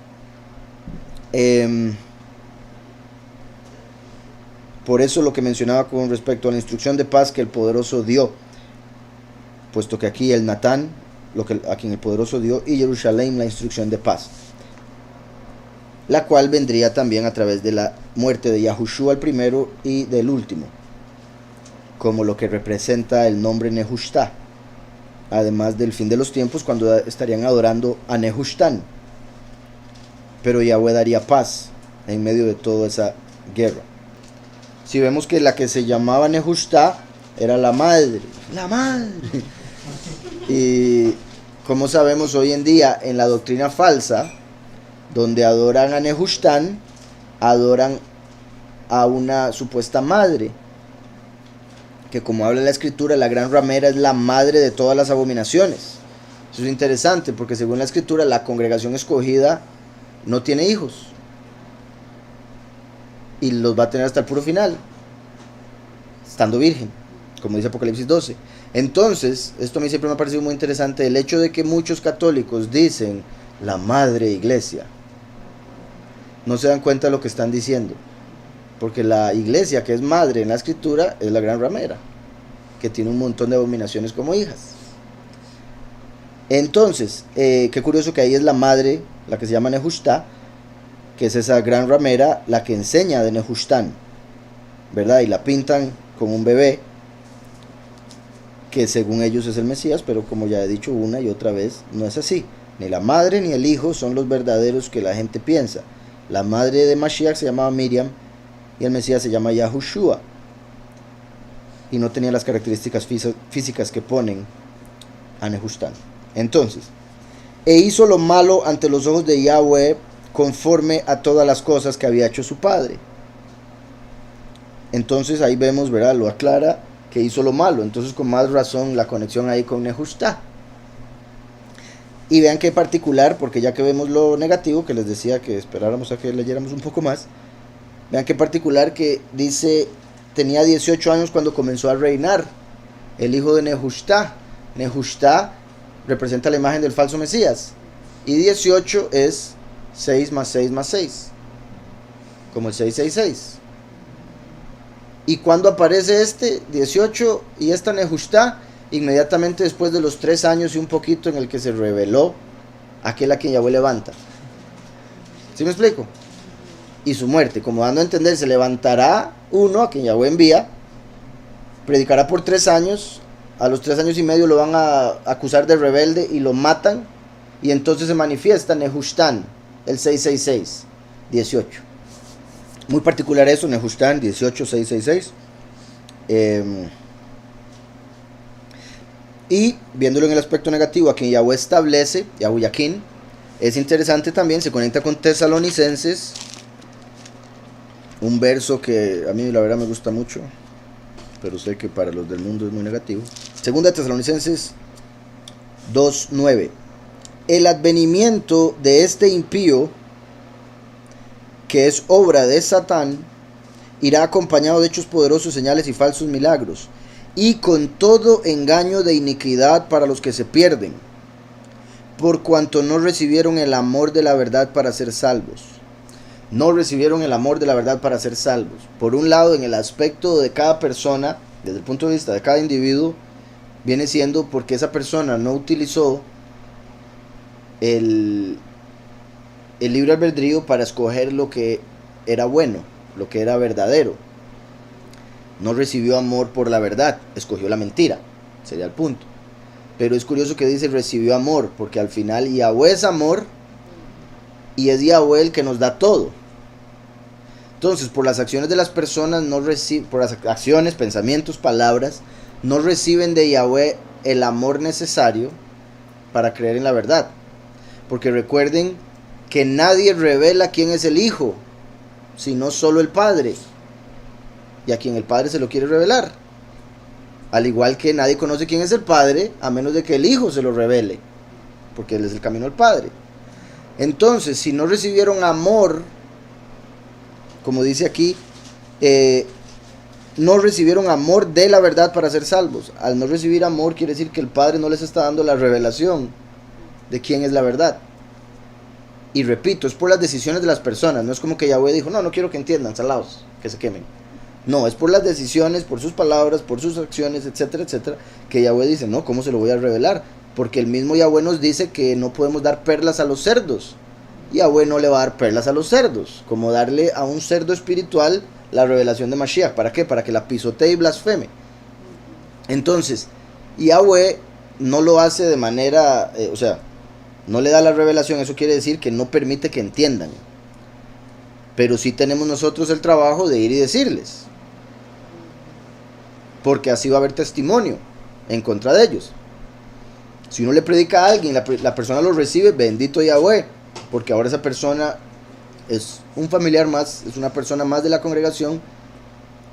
por eso lo que mencionaba con respecto a la instrucción de paz que el poderoso dio, puesto que aquí el Natán, a quien el poderoso dio, y Jerusalén la instrucción de paz, la cual vendría también a través de la muerte de Yahushua el primero y del último, como lo que representa el nombre Nehushta, además del fin de los tiempos, cuando estarían adorando a Nehushtan. Pero Yahweh daría paz en medio de toda esa guerra. Si vemos que la que se llamaba Nehushta era la madre. Y como sabemos hoy en día en la doctrina falsa, donde adoran a Nehushtan, adoran a una supuesta madre, que como habla la escritura, la gran ramera es la madre de todas las abominaciones. Eso es interesante porque según la escritura la congregación escogida no tiene hijos y los va a tener hasta el puro final, estando virgen, como dice Apocalipsis 12. Entonces, esto a mí siempre me ha parecido muy interesante, el hecho de que muchos católicos dicen la madre iglesia. No se dan cuenta de lo que están diciendo, porque la iglesia que es madre en la escritura es la gran ramera, que tiene un montón de abominaciones como hijas. Entonces, qué curioso que ahí es la madre, la que se llama Nehushta, que es esa gran ramera, la que enseña de Nehushtan, ¿verdad? Y la pintan como un bebé, que según ellos es el Mesías, pero como ya he dicho una y otra vez, no es así. Ni la madre ni el hijo son los verdaderos que la gente piensa. La madre de Mashiach se llamaba Miriam y el Mesías se llama Yahushua. Y no tenía las características físicas que ponen a Nehushtan. Entonces, e hizo lo malo ante los ojos de Yahweh conforme a todas las cosas que había hecho su padre. Entonces ahí vemos, ¿verdad? Lo aclara que hizo lo malo. Entonces con más razón la conexión ahí con Nehushtan. Y vean qué particular, porque ya que vemos lo negativo, que les decía que esperáramos a que leyéramos un poco más, vean qué particular que dice, tenía 18 años cuando comenzó a reinar, el hijo de Nehushtan. Nehushtan representa la imagen del falso Mesías, y 18 es 6 más 6 más 6, como el 666. Y cuando aparece este 18 y esta Nehushtan, inmediatamente después de los 3 años y un poquito en el que se reveló aquel a quien Yahweh levanta. ¿Sí me explico? Y su muerte, como dando a entender, se levantará uno a quien Yahweh envía, predicará por 3 años, a los 3 años y medio lo van a acusar de rebelde y lo matan, y entonces se manifiesta Nehushtan, el 666, 18. Muy particular eso, Nehushtan, 18, 666. Y viéndolo en el aspecto negativo, a quien Yahweh establece, Yahuyaquín, es interesante también, se conecta con Tesalonicenses, un verso que a mí la verdad me gusta mucho, pero sé que para los del mundo es muy negativo. Segunda Tesalonicenses 2:9. El advenimiento de este impío, que es obra de Satán, irá acompañado de hechos poderosos, señales y falsos milagros, y con todo engaño de iniquidad para los que se pierden, por cuanto no recibieron el amor de la verdad para ser salvos. No recibieron el amor de la verdad para ser salvos. Por un lado, en el aspecto de cada persona, desde el punto de vista de cada individuo, viene siendo porque esa persona no utilizó el libre albedrío para escoger lo que era bueno, lo que era verdadero. No recibió amor por la verdad, escogió la mentira, sería el punto. Pero es curioso que dice recibió amor, porque al final Yahweh es amor y es Yahweh el que nos da todo. Entonces, por las acciones de las personas, por las acciones, pensamientos, palabras, no reciben de Yahweh el amor necesario para creer en la verdad. Porque recuerden que nadie revela quién es el Hijo, sino solo el Padre, y a quien el Padre se lo quiere revelar. Al igual que nadie conoce quién es el Padre, a menos de que el Hijo se lo revele, porque Él es el camino al Padre. Entonces, si no recibieron amor, como dice aquí, no recibieron amor de la verdad para ser salvos. Al no recibir amor, quiere decir que el Padre no les está dando la revelación de quién es la verdad. Y repito, es por las decisiones de las personas. No es como que Yahweh dijo, no quiero que entiendan, salados, que se quemen. No, es por las decisiones, por sus palabras, por sus acciones, etcétera, etcétera, que Yahweh dice, no, ¿cómo se lo voy a revelar? Porque el mismo Yahweh nos dice que no podemos dar perlas a los cerdos. Yahweh no le va a dar perlas a los cerdos, como darle a un cerdo espiritual la revelación de Mashiach. ¿Para qué? Para que la pisotee y blasfeme. Entonces, Yahweh no lo hace de manera, no le da la revelación, eso quiere decir que no permite que entiendan. Pero sí tenemos nosotros el trabajo de ir y decirles, porque así va a haber testimonio en contra de ellos. Si uno le predica a alguien, la persona lo recibe, bendito Yahweh, porque ahora esa persona es un familiar más, es una persona más de la congregación,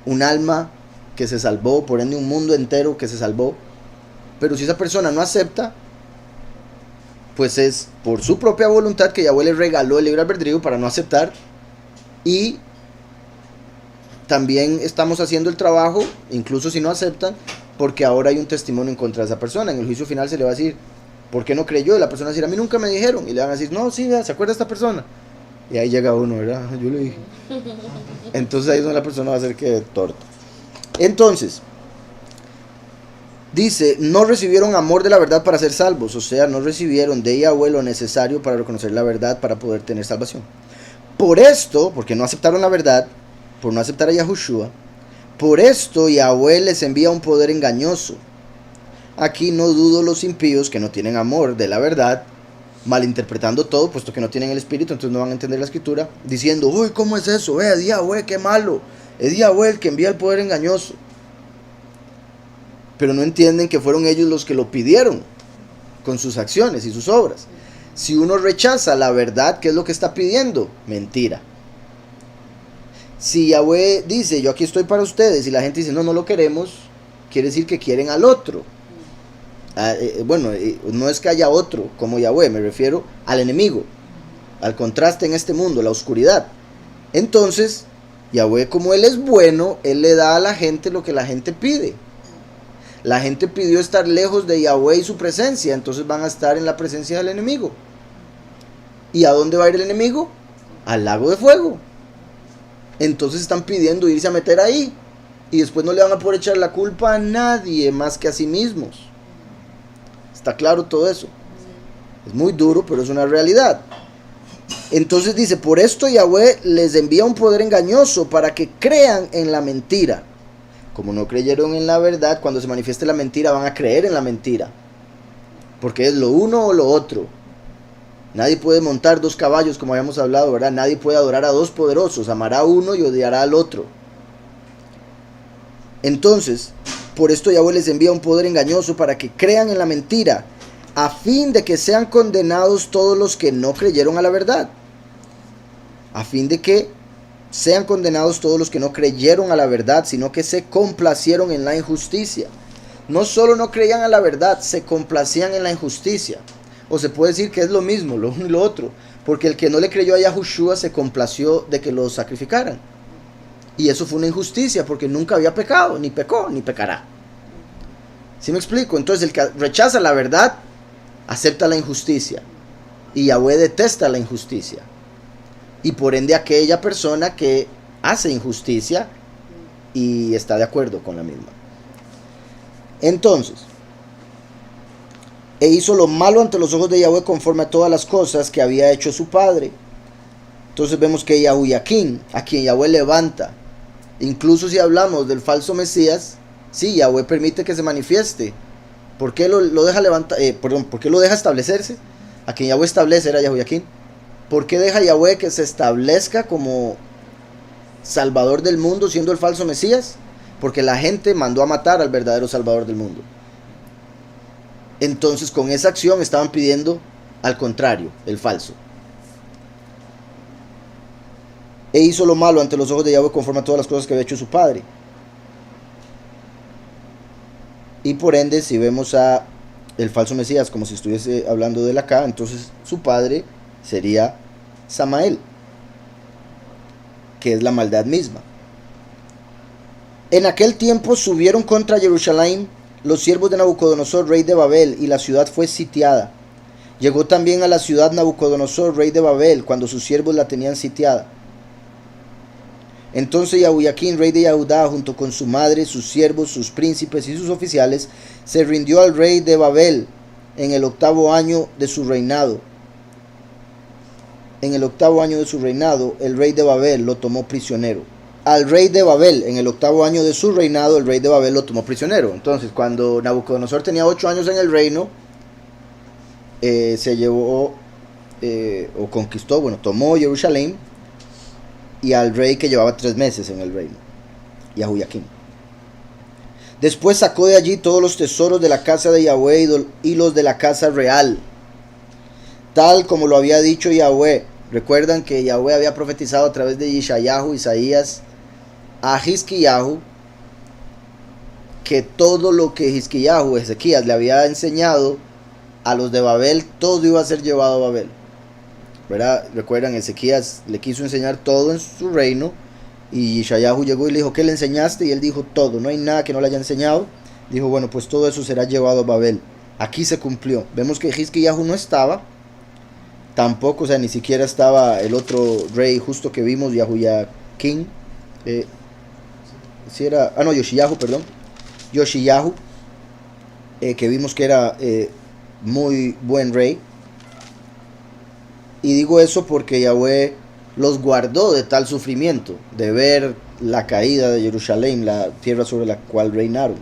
un alma que se salvó, por ende un mundo entero que se salvó. Pero si esa persona no acepta, pues es por su propia voluntad que Yahweh le regaló el libre albedrío para no aceptar. Y también estamos haciendo el trabajo, incluso si no aceptan, porque ahora hay un testimonio en contra de esa persona. En el juicio final se le va a decir, ¿por qué no creyó? Y la persona va a decir, a mí nunca me dijeron. Y le van a decir, no, sí, ¿se acuerda de esta persona? Y ahí llega uno, ¿verdad? Yo le dije. Entonces ahí es donde la persona va a ser que torta. Entonces, dice, no recibieron amor de la verdad para ser salvos. O sea, no recibieron de Yahweh lo necesario para reconocer la verdad, para poder tener salvación. Por esto, porque no aceptaron la verdad, por no aceptar a Yahushua, por esto Yahweh les envía un poder engañoso. Aquí no dudo los impíos que no tienen amor de la verdad, malinterpretando todo, puesto que no tienen el espíritu, entonces no van a entender la escritura, diciendo, uy, ¿cómo es eso? Es Yahweh, qué malo. Es Yahweh el que envía el poder engañoso. Pero no entienden que fueron ellos los que lo pidieron. con sus acciones y sus obras. Si uno rechaza la verdad, ¿qué es lo que está pidiendo? Mentira. Si Yahweh dice, yo aquí estoy para ustedes, y la gente dice, no, no lo queremos, quiere decir que quieren al otro. No es que haya otro como Yahweh, me refiero al enemigo, al contraste en este mundo, la oscuridad. Entonces, Yahweh, como Él es bueno, Él le da a la gente lo que la gente pide. La gente pidió estar lejos de Yahweh y su presencia, entonces van a estar en la presencia del enemigo. ¿Y a dónde va a ir el enemigo? Al lago de fuego. Entonces están pidiendo irse a meter ahí. Y después no le van a poder echar la culpa a nadie más que a sí mismos. Está claro todo eso. Es muy duro, pero es una realidad. Entonces dice, por esto Yahweh les envía un poder engañoso para que crean en la mentira. Como no creyeron en la verdad, cuando se manifieste la mentira van a creer en la mentira. Porque es lo uno o lo otro. Nadie puede montar dos caballos, como habíamos hablado, ¿verdad? Nadie puede adorar a dos poderosos. Amará a uno y odiará al otro. Entonces, por esto Yahweh les envía un poder engañoso para que crean en la mentira, a fin de que sean condenados todos los que no creyeron a la verdad. A fin de que sean condenados todos los que no creyeron a la verdad, sino que se complacieron en la injusticia. No solo no creían a la verdad, se complacían en la injusticia. O se puede decir que es lo mismo, lo uno y lo otro. Porque el que no le creyó a Yahushua se complació de que lo sacrificaran. Y eso fue una injusticia, porque nunca había pecado, ni pecó, ni pecará. ¿Sí me explico? Entonces el que rechaza la verdad, acepta la injusticia. Y Yahweh detesta la injusticia. Y por ende aquella persona que hace injusticia y está de acuerdo con la misma. Entonces, e hizo lo malo ante los ojos de Yahweh conforme a todas las cosas que había hecho su padre. Entonces vemos que Yahuyaquín, a quien Yahweh levanta, incluso si hablamos del falso Mesías, sí, Yahweh permite que se manifieste. ¿Por qué lo deja levantar? ¿Por qué lo deja establecerse? A quien Yahweh establece era Yahuyaquín. ¿Por qué deja Yahweh que se establezca como Salvador del mundo siendo el falso Mesías? Porque la gente mandó a matar al verdadero Salvador del mundo. Entonces con esa acción estaban pidiendo al contrario, el falso. E hizo lo malo ante los ojos de Yahweh conforme a todas las cosas que había hecho su padre. Y por ende, si vemos a el falso Mesías como si estuviese hablando de él acá, entonces su padre sería Samael, que es la maldad misma. En aquel tiempo subieron contra Jerusalén los siervos de Nabucodonosor, rey de Babel, y la ciudad fue sitiada. Llegó también a la ciudad Nabucodonosor, rey de Babel, cuando sus siervos la tenían sitiada. Entonces Yahuyaquín, rey de Yahudá, junto con su madre, sus siervos, sus príncipes y sus oficiales, se rindió al rey de Babel en el 8º año de su reinado. En el 8º año de su reinado, el rey de Babel lo tomó prisionero. Al rey de Babel, en el 8º año de su reinado, el rey de Babel lo tomó prisionero. Entonces, cuando Nabucodonosor tenía 8 años en el reino, se llevó o conquistó, tomó Jerusalén, y al rey que llevaba 3 meses en el reino, Yahuyaquín. Después sacó de allí todos los tesoros de la casa de Yahweh y los de la casa real, tal como lo había dicho Yahweh. Recuerdan que Yahweh había profetizado a través de Yeshayahu, Isaías, a Hizquiyahu, que todo lo que Hizquiyahu, Ezequías, le había enseñado a los de Babel, todo iba a ser llevado a Babel. ¿Verdad? Recuerdan, Ezequías le quiso enseñar todo en su reino, y Yeshayahu llegó y le dijo, ¿qué le enseñaste? Y él dijo, todo, no hay nada que no le haya enseñado. Dijo, bueno, pues todo eso será llevado a Babel. Aquí se cumplió. Vemos que Hizquiyahu no estaba, tampoco, o sea, ni siquiera estaba el otro rey justo que vimos, Yahuyaquín, Yoshiyahu, que vimos que era muy buen rey. Y digo eso porque Yahweh los guardó de tal sufrimiento, de ver la caída de Jerusalén, la tierra sobre la cual reinaron.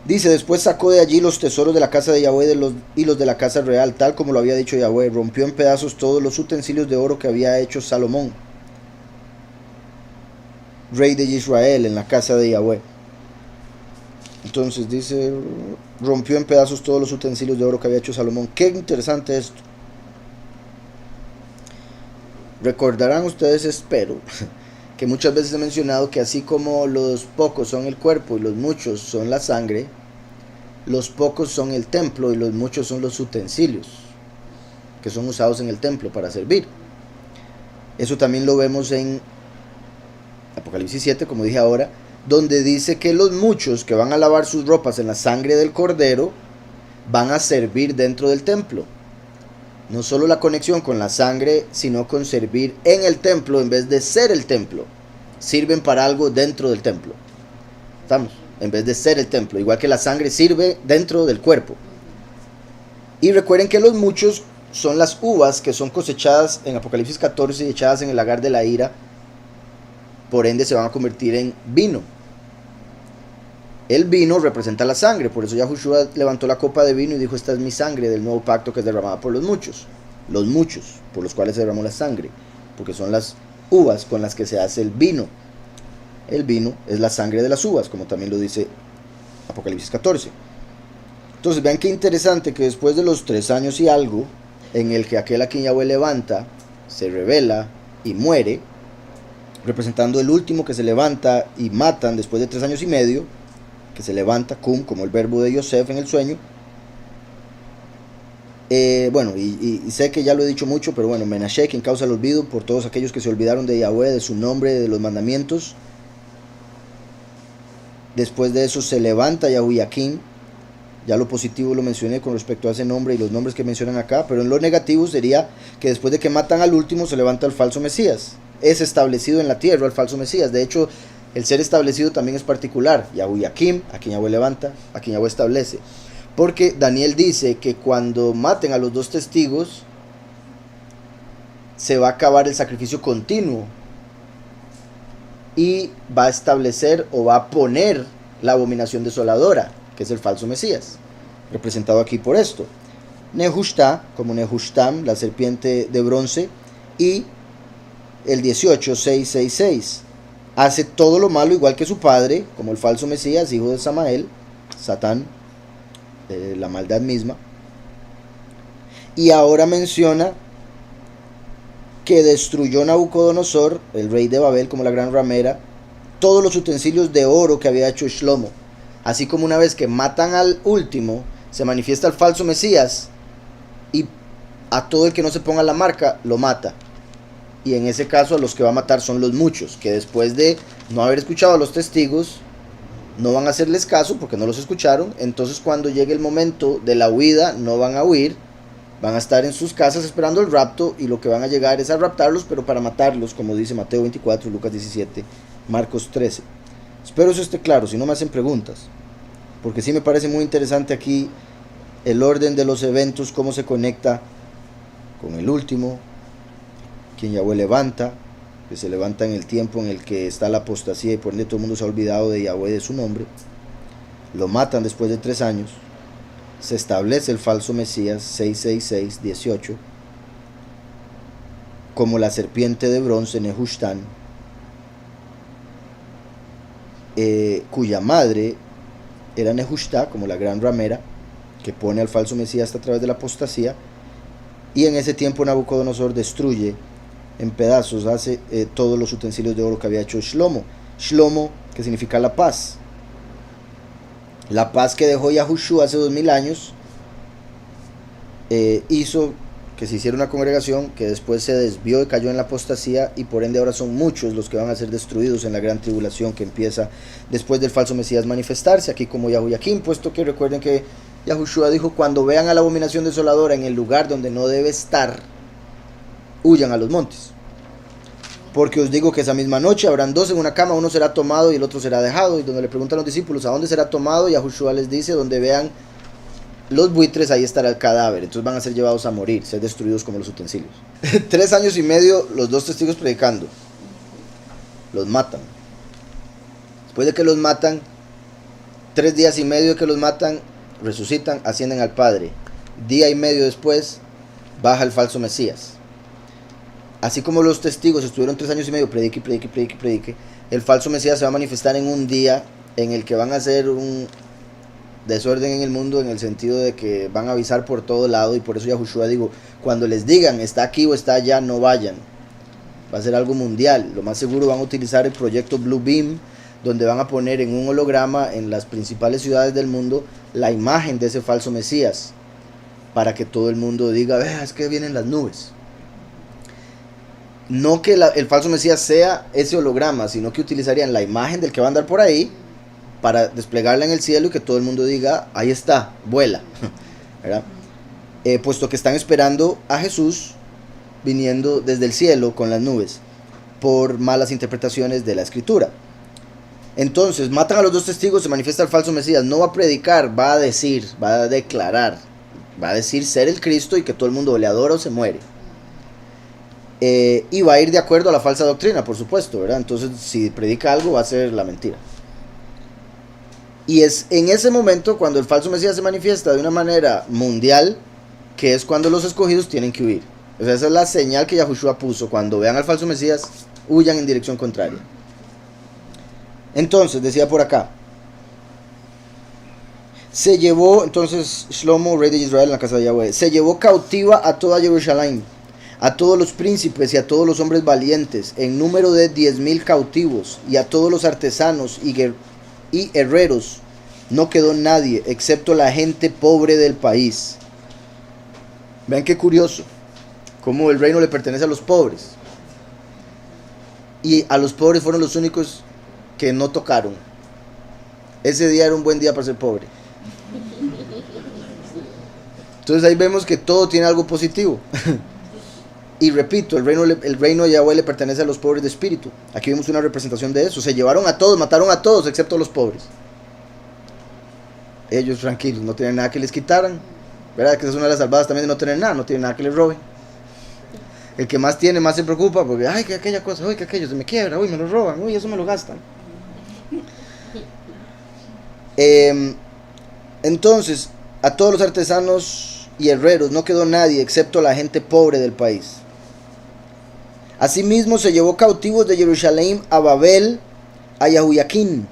Dice, después sacó de allí los tesoros de la casa de Yahweh y los de la casa real, tal como lo había dicho Yahweh. Rompió en pedazos todos los utensilios de oro que había hecho Salomón, rey de Israel, en la casa de Yahweh. Entonces dice, rompió en pedazos todos los utensilios de oro que había hecho Salomón. Qué interesante esto. Recordarán ustedes, espero, que muchas veces he mencionado que así como los pocos son el cuerpo y los muchos son la sangre, los pocos son el templo y los muchos son los utensilios que son usados en el templo para servir. Eso también lo vemos en Apocalipsis 7, como dije ahora, donde dice que los muchos que van a lavar sus ropas en la sangre del cordero van a servir dentro del templo. No solo la conexión con la sangre, sino con servir en el templo en vez de ser el templo. Sirven para algo dentro del templo. ¿Estamos? En vez de ser el templo. Igual que la sangre sirve dentro del cuerpo. Y recuerden que los muchos son las uvas que son cosechadas en Apocalipsis 14 y echadas en el lagar de la ira. Por ende se van a convertir en vino. El vino representa la sangre, por eso Yahushua levantó la copa de vino y dijo: esta es mi sangre del nuevo pacto que es derramada por los muchos, por los cuales se derramó la sangre, porque son las uvas con las que se hace el vino. El vino es la sangre de las uvas, como también lo dice Apocalipsis 14. Entonces vean qué interesante que después de los 3 años y algo, en el que aquel a quien Yahweh levanta, se revela y muere, representando el último que se levanta y matan después de 3 años y medio, que se levanta, cum, como el verbo de Yosef en el sueño. Bueno, y sé que ya lo he dicho mucho, pero bueno, Menashe, quien causa el olvido por todos aquellos que se olvidaron de Yahweh, de su nombre, de los mandamientos. Después de eso se levanta Yahuyakim. Ya lo positivo lo mencioné con respecto a ese nombre y los nombres que mencionan acá, pero en lo negativo sería que después de que matan al último se levanta el falso Mesías. Es establecido en la tierra el falso Mesías. De hecho, el ser establecido también es particular. Yahuyakim, a quien Yahweh levanta, a quien Yahweh establece. Porque Daniel dice que cuando maten a los 2 testigos, se va a acabar el sacrificio continuo. Y va a establecer o va a poner la abominación desoladora, que es el falso Mesías, representado aquí por esto. Nehushta, como Nehushtam, la serpiente de bronce, y el 18:666. Hace todo lo malo igual que su padre, como el falso Mesías, hijo de Samael, Satán, la maldad misma. Y ahora menciona que destruyó Nabucodonosor, el rey de Babel, como la gran ramera, todos los utensilios de oro que había hecho Shlomo. Así como una vez que matan al último, se manifiesta el falso Mesías y a todo el que no se ponga la marca lo mata. Y en ese caso a los que va a matar son los muchos, que después de no haber escuchado a los testigos, no van a hacerles caso porque no los escucharon. Entonces cuando llegue el momento de la huida, no van a huir, van a estar en sus casas esperando el rapto, y lo que van a llegar es a raptarlos, pero para matarlos, como dice Mateo 24, Lucas 17, Marcos 13. Espero eso esté claro, si no me hacen preguntas, porque sí me parece muy interesante aquí el orden de los eventos, cómo se conecta con el último, quien Yahweh levanta, que se levanta en el tiempo en el que está la apostasía y por ende todo el mundo se ha olvidado de Yahweh, de su nombre. Lo matan después de 3 años. Se establece el falso Mesías, 666-18, como la serpiente de bronce, Nehushtan, cuya madre era Nehushta, como la gran ramera, que pone al falso Mesías a través de la apostasía. Y en ese tiempo Nabucodonosor destruye en pedazos, hace todos los utensilios de oro que había hecho Shlomo. Shlomo, que significa la paz. La paz que dejó Yahushua hace 2000 años, hizo que se hiciera una congregación que después se desvió y cayó en la apostasía, y por ende ahora son muchos los que van a ser destruidos en la gran tribulación que empieza después del falso Mesías manifestarse, aquí como Yahuyakim, puesto que recuerden que Yahushua dijo: cuando vean a la abominación desoladora en el lugar donde no debe estar, huyan a los montes. Porque os digo que esa misma noche habrán 2 en una cama, uno será tomado y el otro será dejado. Y donde le preguntan a los discípulos a dónde será tomado, Yahushua les dice: donde vean los buitres, ahí estará el cadáver. Entonces van a ser llevados a morir, ser destruidos como los utensilios. 3 años y medio los 2 testigos predicando. Los matan. Después de que los matan, 3 días y medio de que los matan, resucitan, ascienden al Padre. Día y medio después, baja el falso Mesías. Así como los testigos estuvieron 3 años y medio, predique, el falso Mesías se va a manifestar en un día en el que van a hacer desorden en el mundo en el sentido de que van a avisar por todo lado, y por eso Yahushua digo, cuando les digan está aquí o está allá, no vayan. Va a ser algo mundial. Lo más seguro van a utilizar el proyecto Blue Beam, donde van a poner en un holograma en las principales ciudades del mundo la imagen de ese falso Mesías, para que todo el mundo diga, vea, es que vienen las nubes. No que el falso Mesías sea ese holograma, sino que utilizarían la imagen del que va a andar por ahí para desplegarla en el cielo y que todo el mundo diga, ahí está, vuela. ¿Verdad? Puesto que están esperando a Jesús viniendo desde el cielo con las nubes, por malas interpretaciones de la escritura. Entonces matan a los dos testigos, se manifiesta el falso Mesías, no va a predicar, va a decir, va a declarar, va a decir ser el Cristo y que todo el mundo le adora o se muere. Y va a ir de acuerdo a la falsa doctrina, por supuesto, ¿verdad? Entonces si predica algo va a ser la mentira. Y es en ese momento cuando el falso Mesías se manifiesta de una manera mundial, que es cuando los escogidos tienen que huir. O sea, esa es la señal que Yahushua puso: cuando vean al falso Mesías, huyan en dirección contraria. Entonces, decía por acá, se llevó, entonces Shlomo, rey de Israel en la casa de Yahweh, se llevó cautiva a toda Jerusalén, a todos los príncipes y a todos los hombres valientes, en número de 10,000 cautivos, y a todos los artesanos y herreros. No quedó nadie, excepto la gente pobre del país. Vean qué curioso, cómo el reino le pertenece a los pobres. Y a los pobres fueron los únicos que no tocaron. Ese día era un buen día para ser pobre. Entonces ahí vemos que todo tiene algo positivo. Y repito, el reino de Yahweh le pertenece a los pobres de espíritu. Aquí vemos una representación de eso. Se llevaron a todos, mataron a todos, excepto a los pobres. Ellos tranquilos, no tienen nada que les quitaran. ¿Verdad? Que esa es una de las salvadas también de no tener nada, no tienen nada que les roben. El que más tiene, más se preocupa, porque, ay, que aquella cosa, uy, que aquello se me quiebra, uy, me lo roban, uy, eso me lo gastan. Entonces, a todos los artesanos y herreros no quedó nadie, excepto la gente pobre del país. Asimismo se llevó cautivos de Jerusalén a Babel, a Yahuyaquín,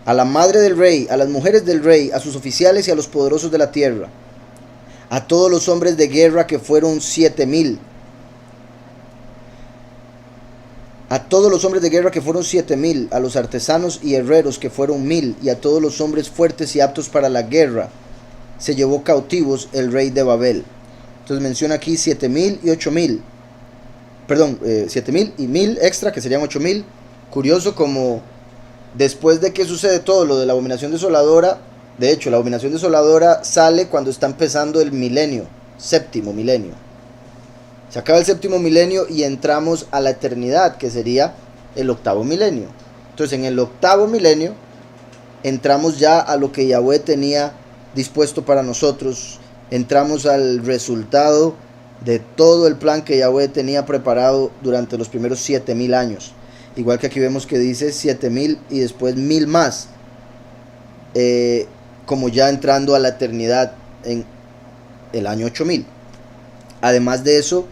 a la madre del rey, a las mujeres del rey, a sus oficiales y a los poderosos de la tierra, a todos los hombres de guerra que fueron 7,000. A todos los hombres de guerra que fueron 7,000, a los artesanos y herreros que fueron 1,000, y a todos los hombres fuertes y aptos para la guerra, se llevó cautivos el rey de Babel. Entonces menciona aquí 7,000 y 8,000. Perdón, 7,000 y 1,000 extra, que serían 8,000. Curioso como después de que sucede todo lo de la abominación desoladora, de hecho la abominación desoladora sale cuando está empezando el milenio, séptimo milenio. Se acaba el séptimo milenio y entramos a la eternidad, que sería el octavo milenio. Entonces en el octavo milenio entramos ya a lo que Yahweh tenía dispuesto para nosotros. Entramos al resultado de todo el plan que Yahweh tenía preparado durante los primeros 7,000 años. Igual que aquí vemos que dice 7,000 y después 1,000 más. Como ya entrando a la eternidad en el año 8,000. Además de eso,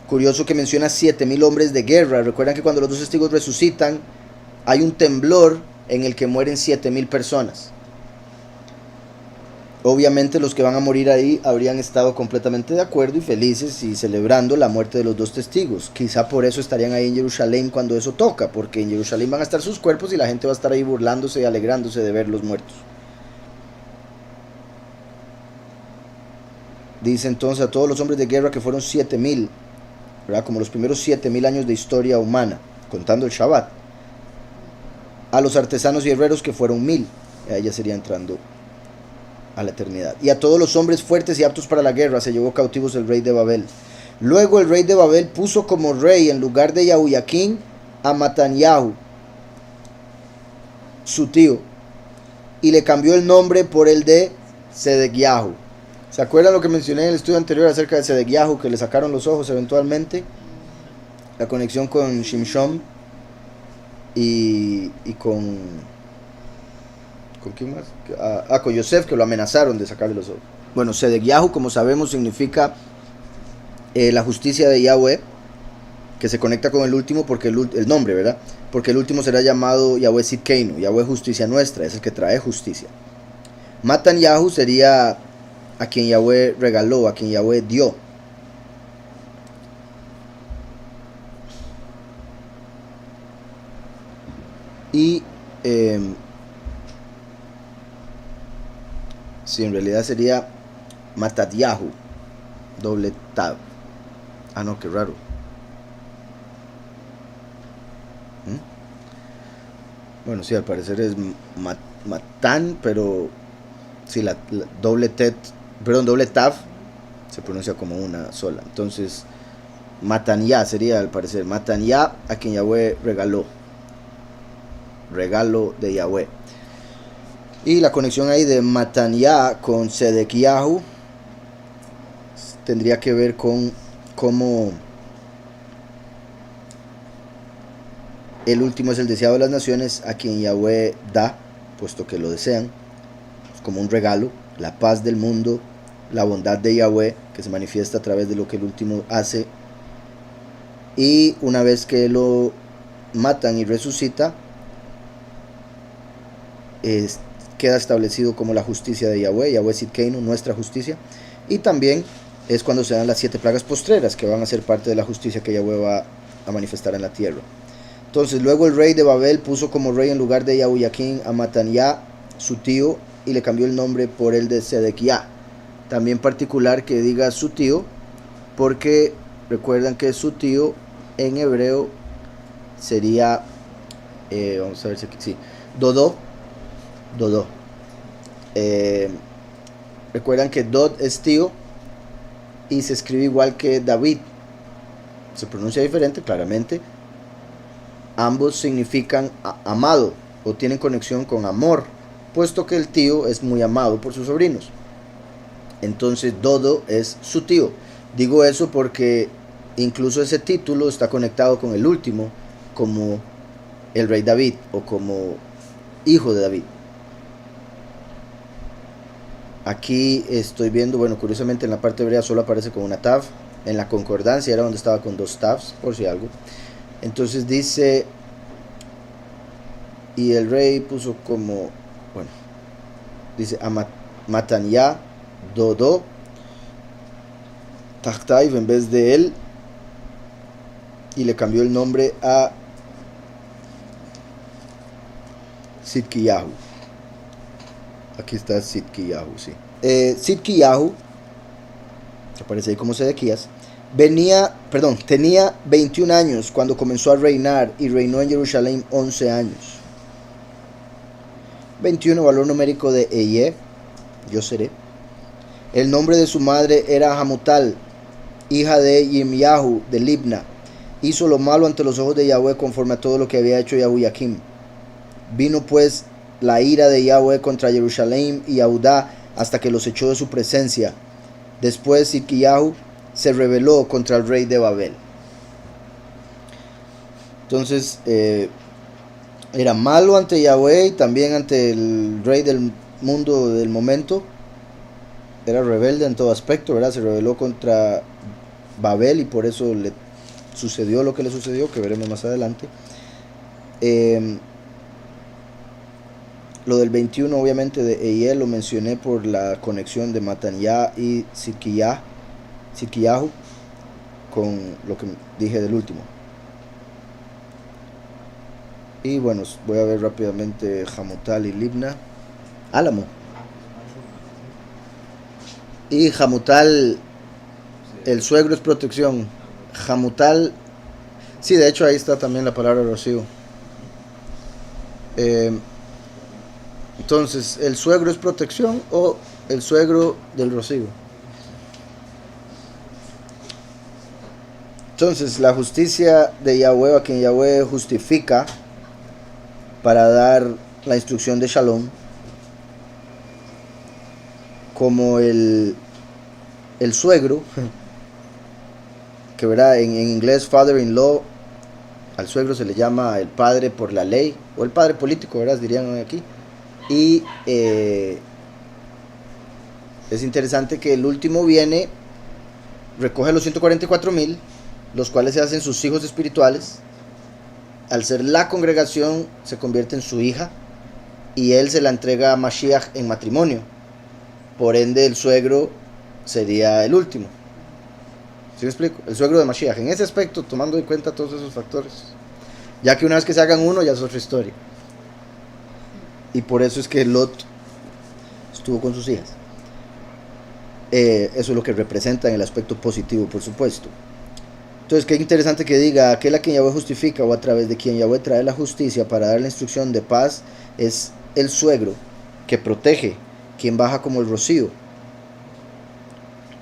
curioso que menciona 7,000 hombres de guerra. Recuerdan que cuando los dos testigos resucitan, hay un temblor en el que mueren 7,000 personas. Obviamente los que van a morir ahí habrían estado completamente de acuerdo y felices y celebrando la muerte de los dos testigos. Quizá por eso estarían ahí en Jerusalén cuando eso toca, porque en Jerusalén van a estar sus cuerpos y la gente va a estar ahí burlándose y alegrándose de ver los muertos. Dice entonces a todos los hombres de guerra que fueron 7,000, ¿verdad? Como los primeros 7,000 años de historia humana, contando el Shabbat. A los artesanos y herreros que fueron 1,000, ahí ya sería entrando a la eternidad. Y a todos los hombres fuertes y aptos para la guerra se llevó cautivos el rey de Babel. Luego el rey de Babel puso como rey en lugar de Yahuyaquín a Matanyahu, su tío, y le cambió el nombre por el de Sedequiahu. ¿Se acuerdan lo que mencioné en el estudio anterior acerca de Sedequiahu, que le sacaron los ojos eventualmente? La conexión con Shimshon y con... ¿Con quién más? Con Yosef, que lo amenazaron de sacarle los ojos. Bueno, Sedequiahu, como sabemos, significa la justicia de Yahweh, que se conecta con el último, porque el nombre, ¿verdad? Porque el último será llamado Yahweh Sidkeinu, Yahweh justicia nuestra, es el que trae justicia. Matanyahu sería a quien Yahweh regaló, a quien Yahweh dio. Y si en realidad sería Matadyahu, doble tab. Ah, no, qué raro. Bueno, sí, al parecer es Matan, pero sí, la doble tet, perdón, doble tav se pronuncia como una sola. Entonces, Matanya sería al parecer Matanya, a quien Yahweh regaló. Regalo de Yahweh. Y la conexión ahí de Matanya con Sedekiyahu tendría que ver con cómo el último es el deseado de las naciones, a quien Yahweh da, puesto que lo desean, como un regalo, la paz del mundo, la bondad de Yahweh, que se manifiesta a través de lo que el último hace. Y una vez que lo matan y resucita, queda establecido como la justicia de Yahweh, Yahweh Sidkeinu, nuestra justicia. Y también es cuando se dan las 7 plagas postreras, que van a ser parte de la justicia que Yahweh va a manifestar en la tierra. Entonces luego el rey de Babel puso como rey en lugar de Yahuyaquín a Matanyá, su tío, y le cambió el nombre por el de Sedequiá. También particular que diga su tío, porque recuerdan que su tío en hebreo sería, vamos a ver si aquí, sí, Dodó. Recuerdan que Dod es tío y se escribe igual que David. Se pronuncia diferente, claramente. Ambos significan amado o tienen conexión con amor, puesto que el tío es muy amado por sus sobrinos. Entonces Dodo es su tío. Digo eso porque incluso ese título está conectado con el último, como el rey David o como hijo de David. Aquí estoy viendo, bueno, curiosamente en la parte hebrea solo aparece con una tav. En la concordancia era donde estaba con 2 tavs, por si algo. Entonces dice, y el rey puso como, bueno, dice Matanyá, Dodó, Tachtaiv en vez de él, y le cambió el nombre a Sidkiyahu. Aquí está Sidkiyahu, sí. Sidkiyahu, aparece ahí como Sedequías, tenía 21 años cuando comenzó a reinar y reinó en Jerusalén 11 años. 21, valor numérico de Eye, yo seré. El nombre de su madre era Hamutal, hija de Yimyahu de Libna. Hizo lo malo ante los ojos de Yahweh conforme a todo lo que había hecho Yahuyakim. Vino pues la ira de Yahweh contra Jerusalén y Yahudá hasta que los echó de su presencia. Después Sidkiyahu se rebeló contra el rey de Babel. Entonces era malo ante Yahweh y también ante el rey del mundo del momento. Era rebelde en todo aspecto, ¿verdad? Se rebeló contra Babel y por eso le sucedió lo que le sucedió, que veremos más adelante. Lo del 21 obviamente de Eyel lo mencioné por la conexión de Matanyá y Sidkiyahu con lo que dije del último. Y bueno, voy a ver rápidamente Hamutal y Libna. Álamo. Y Hamutal, el suegro es protección. Hamutal, sí, de hecho ahí está también la palabra rocío. Entonces, ¿el suegro es protección o el suegro del rocío? Entonces, la justicia de Yahweh, a quien Yahweh justifica para dar la instrucción de Shalom, como el suegro, que verá en inglés father-in-law, al suegro se le llama el padre por la ley, o el padre político, ¿verdad? Dirían aquí. Y es interesante que el último viene, recoge los 144,000, los cuales se hacen sus hijos espirituales. Al ser la congregación, se convierte en su hija. y él se la entrega a Mashiach en matrimonio. Por ende, el suegro sería el último. ¿Sí me explico? El suegro de Mashiach. En ese aspecto, tomando en cuenta todos esos factores. Ya que una vez que se hagan uno, ya es otra historia. Y por eso es que Lot estuvo con sus hijas. Eso es lo que representa en el aspecto positivo, por supuesto. Entonces, qué interesante que diga, aquel a quien Yahweh justifica o a través de quien Yahweh trae la justicia para dar la instrucción de paz, es el suegro que protege, quien baja como el rocío,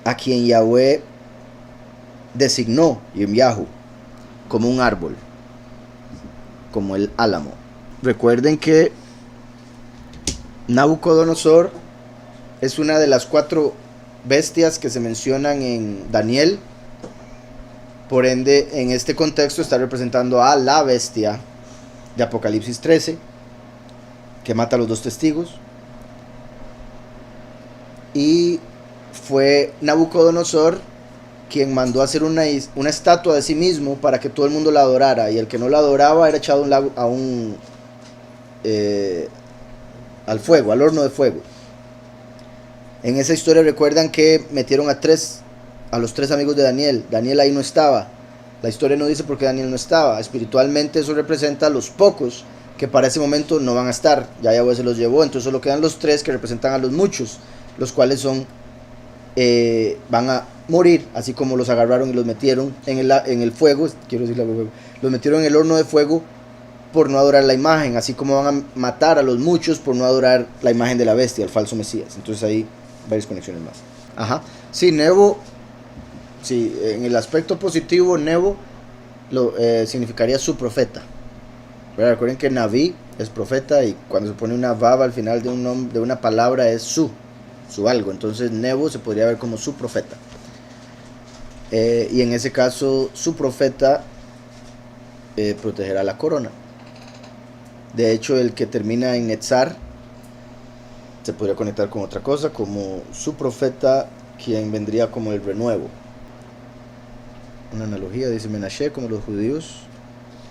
a quien Yahweh designó, Yemyahu, como un árbol, como el álamo. Recuerden que Nabucodonosor es una de las 4 bestias que se mencionan en Daniel. Por ende, en este contexto está representando a la bestia de Apocalipsis 13, que mata a los 2 testigos. Y fue Nabucodonosor quien mandó a hacer una estatua de sí mismo para que todo el mundo la adorara. Y el que no la adoraba era echado al fuego, al horno de fuego. En esa historia recuerdan que metieron a los 3 amigos de Daniel. Daniel ahí no estaba. La historia no dice por qué Daniel no estaba. Espiritualmente eso representa a los pocos que para ese momento no van a estar. Ya Yahweh se los llevó. Entonces solo quedan los 3 que representan a los muchos, los cuales van a morir, así como los agarraron y los metieron en el fuego. Los metieron en el horno de fuego por no adorar la imagen, así como van a matar a los muchos por no adorar la imagen de la bestia, el falso Mesías. Entonces ahí varias conexiones más. Ajá. Sí, Nebo, sí, en el aspecto positivo, Nebo significaría su profeta. Pero recuerden que Naví es profeta, y cuando se pone una baba al final de una palabra es su algo. Entonces Nebo se podría ver como su profeta. Y en ese caso, su profeta protegerá la corona. De hecho, el que termina en Netzar se podría conectar con otra cosa, como su profeta, quien vendría como el renuevo. Una analogía, dice Menashe, como los judíos,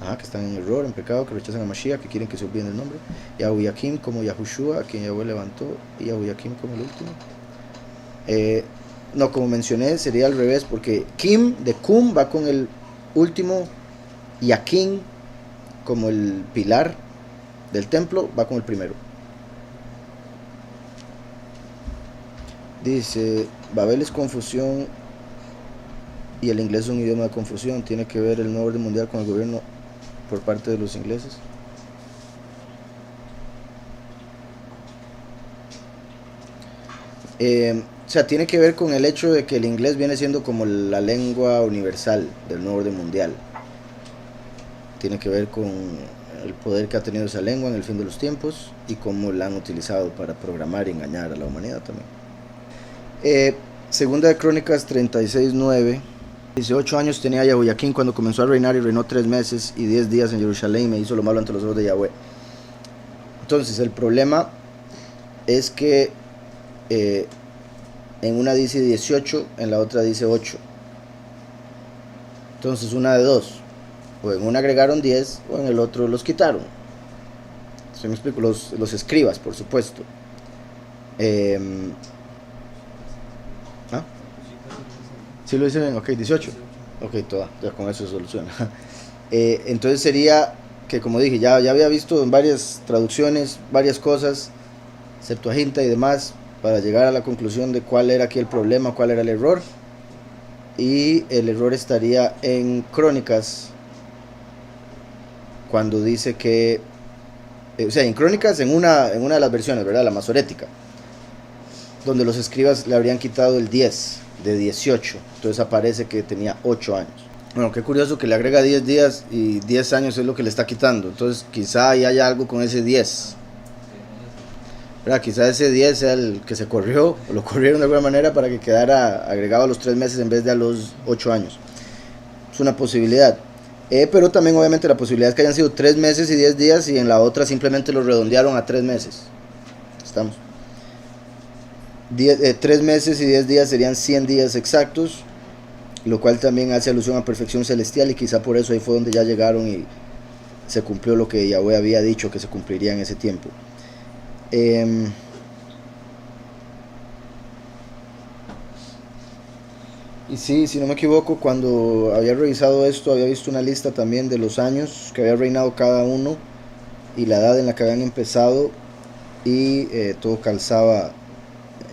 que están en error, en pecado, que rechazan a Mashiach, que quieren que se olviden el nombre. Yahuyakim como Yahushua, a quien Yahweh levantó, y Yahuyakim como el último. No, como mencioné, sería al revés, porque Kim de Kum va con el último, y Akim, como el pilar del templo, va con el primero. Dice, Babel es confusión y el inglés es un idioma de confusión. Tiene que ver el nuevo orden mundial con el gobierno por parte de los ingleses. O sea, tiene que ver con el hecho de que el inglés viene siendo como la lengua universal del nuevo orden mundial. Tiene que ver con el poder que ha tenido esa lengua en el fin de los tiempos y cómo la han utilizado para programar y engañar a la humanidad también. Segunda de Crónicas 36:9 dice: 8 años tenía Yahuyaquín cuando comenzó a reinar, y reinó 3 meses y 10 días en Jerusalén, e hizo lo malo ante los ojos de Yahweh. Entonces el problema es que en una dice 18, en la otra dice 8. Entonces una de dos: o en una agregaron 10 o en el otro los quitaron. ¿Sí me explico? Los escribas, por supuesto. ¿Sí lo dicen bien? Ok, 18. Ok, ya con eso se soluciona. Entonces sería que, como dije, ya había visto en varias traducciones, varias cosas, Septuaginta y demás, para llegar a la conclusión de cuál era aquí el problema, cuál era el error. Y el error estaría en Crónicas, cuando dice que, o sea, en Crónicas, en una de las versiones, ¿verdad? La masorética, donde los escribas le habrían quitado el 10 de 18, entonces aparece que tenía 8 años. Bueno, qué curioso que le agrega 10 días y 10 años es lo que le está quitando. Entonces quizá ahí haya algo con ese 10, ¿verdad? Quizá ese 10 sea el que se corrió, o lo corrieron de alguna manera para que quedara agregado a los 3 meses en vez de a los 8 años. Es una posibilidad. Pero también obviamente la posibilidad es que hayan sido 3 meses y 10 días y en la otra simplemente lo redondearon a 3 meses. Estamos. 3 meses y 10 días serían 100 días exactos, lo cual también hace alusión a perfección celestial, y quizá por eso ahí fue donde ya llegaron y se cumplió lo que Yahweh había dicho que se cumpliría en ese tiempo. Em, y sí, si no me equivoco, cuando había revisado esto, había visto una lista también de los años que había reinado cada uno y la edad en la que habían empezado, y todo calzaba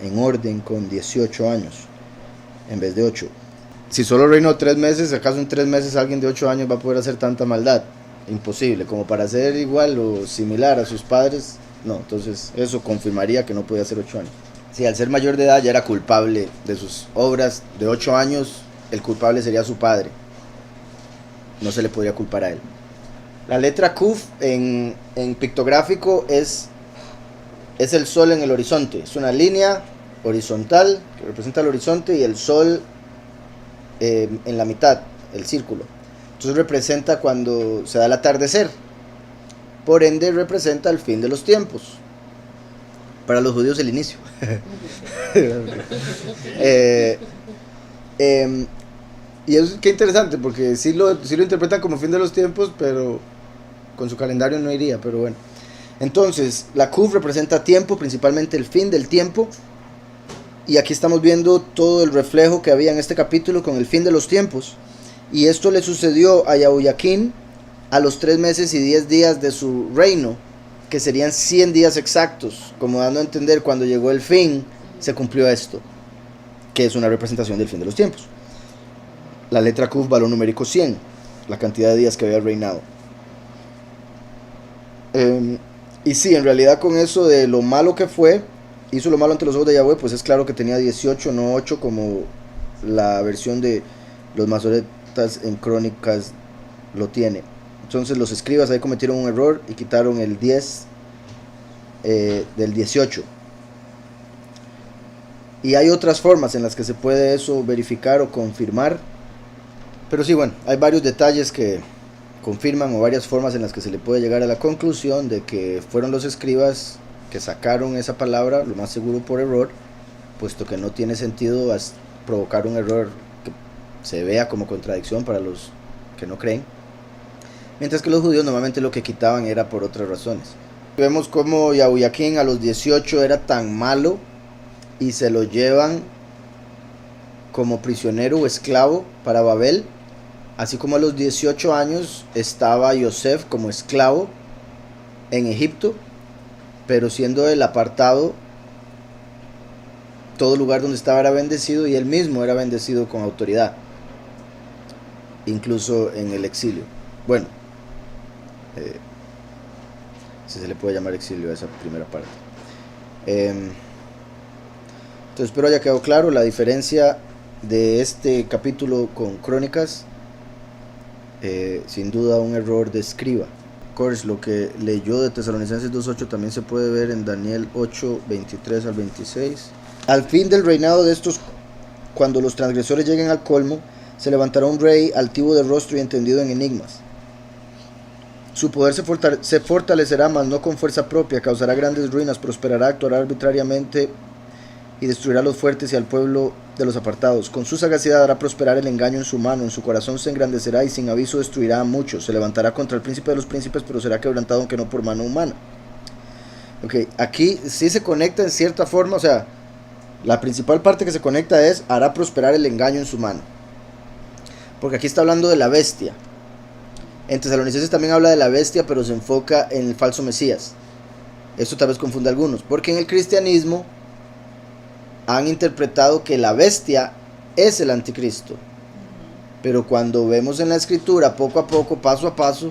en orden con 18 años en vez de 8. Si solo reinó 3 meses, ¿acaso en 3 meses alguien de 8 años va a poder hacer tanta maldad? Imposible, como para ser igual o similar a sus padres, no. Entonces eso confirmaría que no podía ser 8 años. Si al ser mayor de edad ya era culpable de sus obras de 8 años, el culpable sería su padre. No se le podría culpar a él. La letra Kuf en pictográfico es el sol en el horizonte. Es una línea horizontal que representa el horizonte y el sol en la mitad, el círculo. Entonces representa cuando se da el atardecer. Por ende representa el fin de los tiempos. Para los judíos el inicio. Y es que interesante porque sí lo interpretan como fin de los tiempos, pero con su calendario no iría, pero bueno. Entonces, la Kuf representa tiempo, principalmente el fin del tiempo. Y aquí estamos viendo todo el reflejo que había en este capítulo con el fin de los tiempos. Y esto le sucedió a Yahoiaquín a los 3 meses y 10 días de su reino, que serían 100 días exactos, como dando a entender cuando llegó el fin, se cumplió esto, que es una representación del fin de los tiempos. La letra Kuf, valor numérico 100, la cantidad de días que había reinado. Y sí, en realidad con eso de lo malo que fue, hizo lo malo ante los ojos de Yahweh, pues es claro que tenía 18, no 8, como la versión de los masoretas en Crónicas lo tiene. Entonces los escribas ahí cometieron un error y quitaron el 10 del 18. Y hay otras formas en las que se puede eso verificar o confirmar. Pero sí, bueno, hay varios detalles que confirman, o varias formas en las que se le puede llegar a la conclusión de que fueron los escribas que sacaron esa palabra, lo más seguro por error, puesto que no tiene sentido provocar un error que se vea como contradicción para los que no creen. Mientras que los judíos normalmente lo que quitaban era por otras razones. Vemos como Yahoiaquín a los 18 era tan malo y se lo llevan como prisionero o esclavo para Babel. Así como a los 18 años estaba Yosef como esclavo en Egipto, pero siendo el apartado, todo lugar donde estaba era bendecido y él mismo era bendecido con autoridad, incluso en el exilio. Bueno, si se le puede llamar exilio a esa primera parte. Entonces espero haya quedado claro la diferencia de este capítulo con Crónicas. Sin duda un error de escriba. Course, lo que leyó de Tesalonicenses 2.8 también se puede ver en Daniel 8.23 al 26. Al fin del reinado de estos, cuando los transgresores lleguen al colmo, se levantará un rey altivo de rostro y entendido en enigmas. Su poder se fortalecerá, mas no con fuerza propia, causará grandes ruinas, prosperará, actuará arbitrariamente y destruirá a los fuertes y al pueblo de los apartados. Con su sagacidad hará prosperar el engaño en su mano, en su corazón se engrandecerá y sin aviso destruirá a muchos. Se levantará contra el príncipe de los príncipes, pero será quebrantado aunque no por mano humana. Ok, aquí sí se conecta en cierta forma, o sea, la principal parte que se conecta es hará prosperar el engaño en su mano. Porque aquí está hablando de la bestia. En Tesalonicenses también habla de la bestia, pero se enfoca en el falso Mesías. Esto tal vez confunde a algunos, porque en el cristianismo han interpretado que la bestia es el anticristo. Pero cuando vemos en la escritura, poco a poco, paso a paso,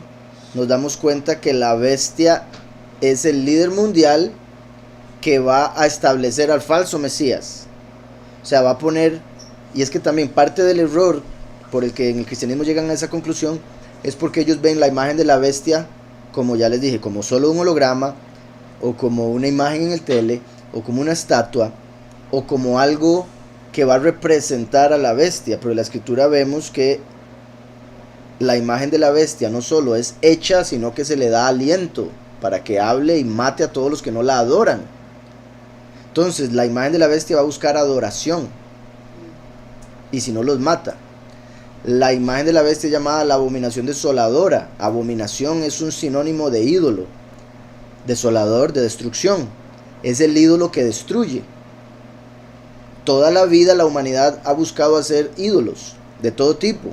nos damos cuenta que la bestia es el líder mundial que va a establecer al falso Mesías. O sea, va a poner, y es que también parte del error por el que en el cristianismo llegan a esa conclusión, es porque ellos ven la imagen de la bestia, como ya les dije, como solo un holograma, o como una imagen en el tele, o como una estatua, o como algo que va a representar a la bestia. Pero en la escritura vemos que la imagen de la bestia no solo es hecha, sino que se le da aliento para que hable y mate a todos los que no la adoran. Entonces la imagen de la bestia va a buscar adoración, y si no los mata. La imagen de la bestia es llamada la abominación desoladora. Abominación es un sinónimo de ídolo, desolador, de destrucción. es el ídolo que destruye. Toda la vida la humanidad ha buscado hacer ídolos de todo tipo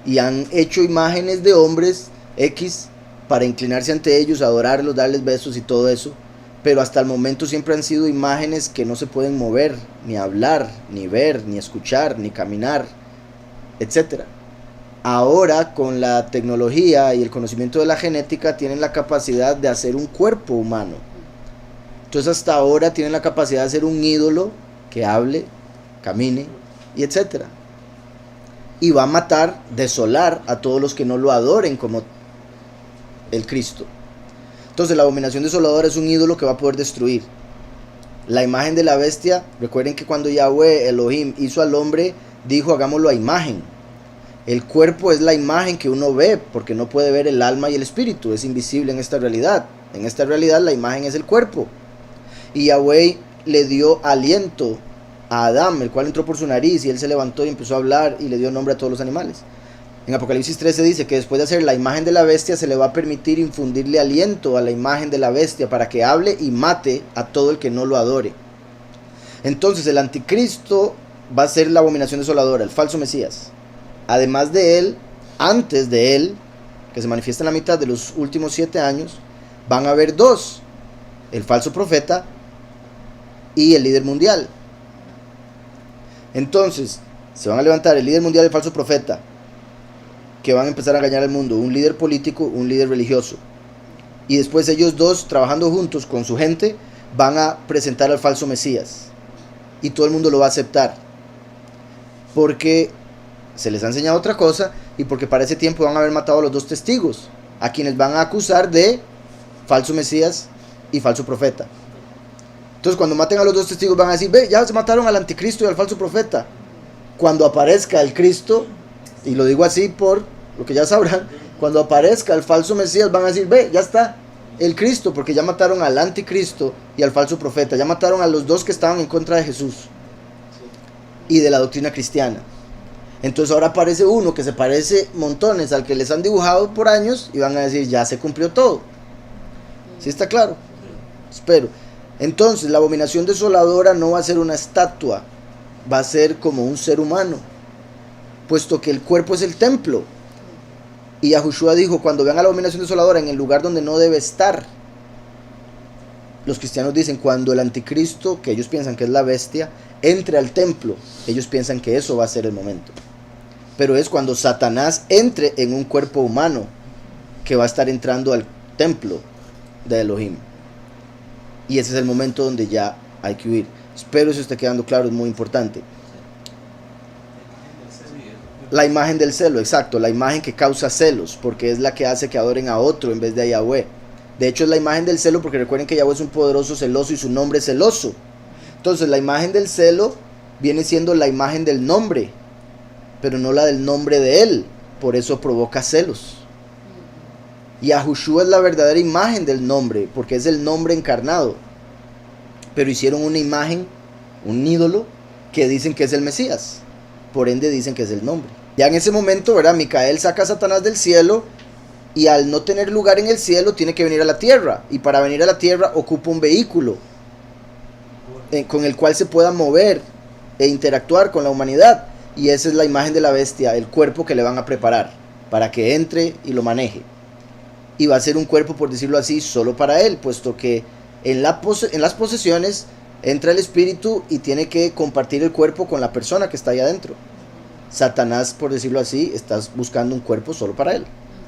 y han hecho imágenes de hombres X para inclinarse ante ellos, adorarlos, darles besos y todo eso, pero hasta el momento siempre han sido imágenes que no se pueden mover, ni hablar, ni ver, ni escuchar, ni caminar, etc. Ahora, con la tecnología y el conocimiento de la genética, tienen la capacidad de hacer un cuerpo humano. Entonces hasta ahora tienen la capacidad de hacer un ídolo que hable, camine y etc. Y va a matar, desolar a todos los que no lo adoren como el Cristo. Entonces la abominación desoladora es un ídolo que va a poder destruir. La imagen de la bestia, recuerden que cuando Yahweh Elohim hizo al hombre, dijo hagámoslo a imagen. El cuerpo es la imagen que uno ve, porque no puede ver el alma y el espíritu, es invisible en esta realidad. En esta realidad la imagen es el cuerpo. Y Yahweh le dio aliento a Adán, el cual entró por su nariz y él se levantó y empezó a hablar y le dio nombre a todos los animales. En Apocalipsis 13 dice que después de hacer la imagen de la bestia se le va a permitir infundirle aliento a la imagen de la bestia para que hable y mate a todo el que no lo adore. Entonces el anticristo va a ser la abominación desoladora, el falso Mesías. Además de él, antes de él, que se manifiesta en la mitad de los últimos 7 años, van a haber dos: el falso profeta y el líder mundial. Entonces se van a levantar el líder mundial y el falso profeta, que van a empezar a engañar al mundo, un líder político, un líder religioso, y después ellos dos, trabajando juntos con su gente, van a presentar al falso Mesías y todo el mundo lo va a aceptar porque se les ha enseñado otra cosa y porque para ese tiempo van a haber matado a los dos testigos, a quienes van a acusar de falso Mesías y falso profeta. Entonces cuando maten a los dos testigos van a decir, ve, ya se mataron al anticristo y al falso profeta. Cuando aparezca el Cristo, y lo digo así por lo que ya sabrán, cuando aparezca el falso Mesías van a decir, ve, ya está el Cristo, porque ya mataron al anticristo y al falso profeta, ya mataron a los dos que estaban en contra de Jesús y de la doctrina cristiana. Entonces ahora aparece uno que se parece montones al que les han dibujado por años y van a decir, ya se cumplió todo. ¿Sí está claro? Espero. Entonces la abominación desoladora no va a ser una estatua, va a ser como un ser humano, puesto que el cuerpo es el templo. Y Yahushua dijo, cuando vean a la abominación desoladora en el lugar donde no debe estar, los cristianos dicen, cuando el anticristo, que ellos piensan que es la bestia, entre al templo, ellos piensan que eso va a ser el momento. Pero es cuando Satanás entre en un cuerpo humano que va a estar entrando al templo de Elohim. Y ese es el momento donde ya hay que huir. Espero eso esté quedando claro, es muy importante. La imagen del celo, exacto, la imagen que causa celos, porque es la que hace que adoren a otro en vez de a Yahweh. De hecho es la imagen del celo porque recuerden que Yahweh es un poderoso celoso y su nombre es celoso. Entonces la imagen del celo viene siendo la imagen del nombre, pero no la del nombre de él, por eso provoca celos. Yahushua es la verdadera imagen del nombre, porque es el nombre encarnado, pero hicieron una imagen, un ídolo, que dicen que es el Mesías, por ende dicen que es el nombre. Ya en ese momento, ¿verdad? Micael saca a Satanás del cielo, y al no tener lugar en el cielo, tiene que venir a la tierra, y para venir a la tierra ocupa un vehículo, con el cual se pueda mover e interactuar con la humanidad. Y esa es la imagen de la bestia, el cuerpo que le van a preparar para que entre y lo maneje. Y va a ser un cuerpo, por decirlo así, solo para él, puesto que en las posesiones entra el espíritu y tiene que compartir el cuerpo con la persona que está ahí adentro. Satanás, por decirlo así, está buscando un cuerpo solo para él.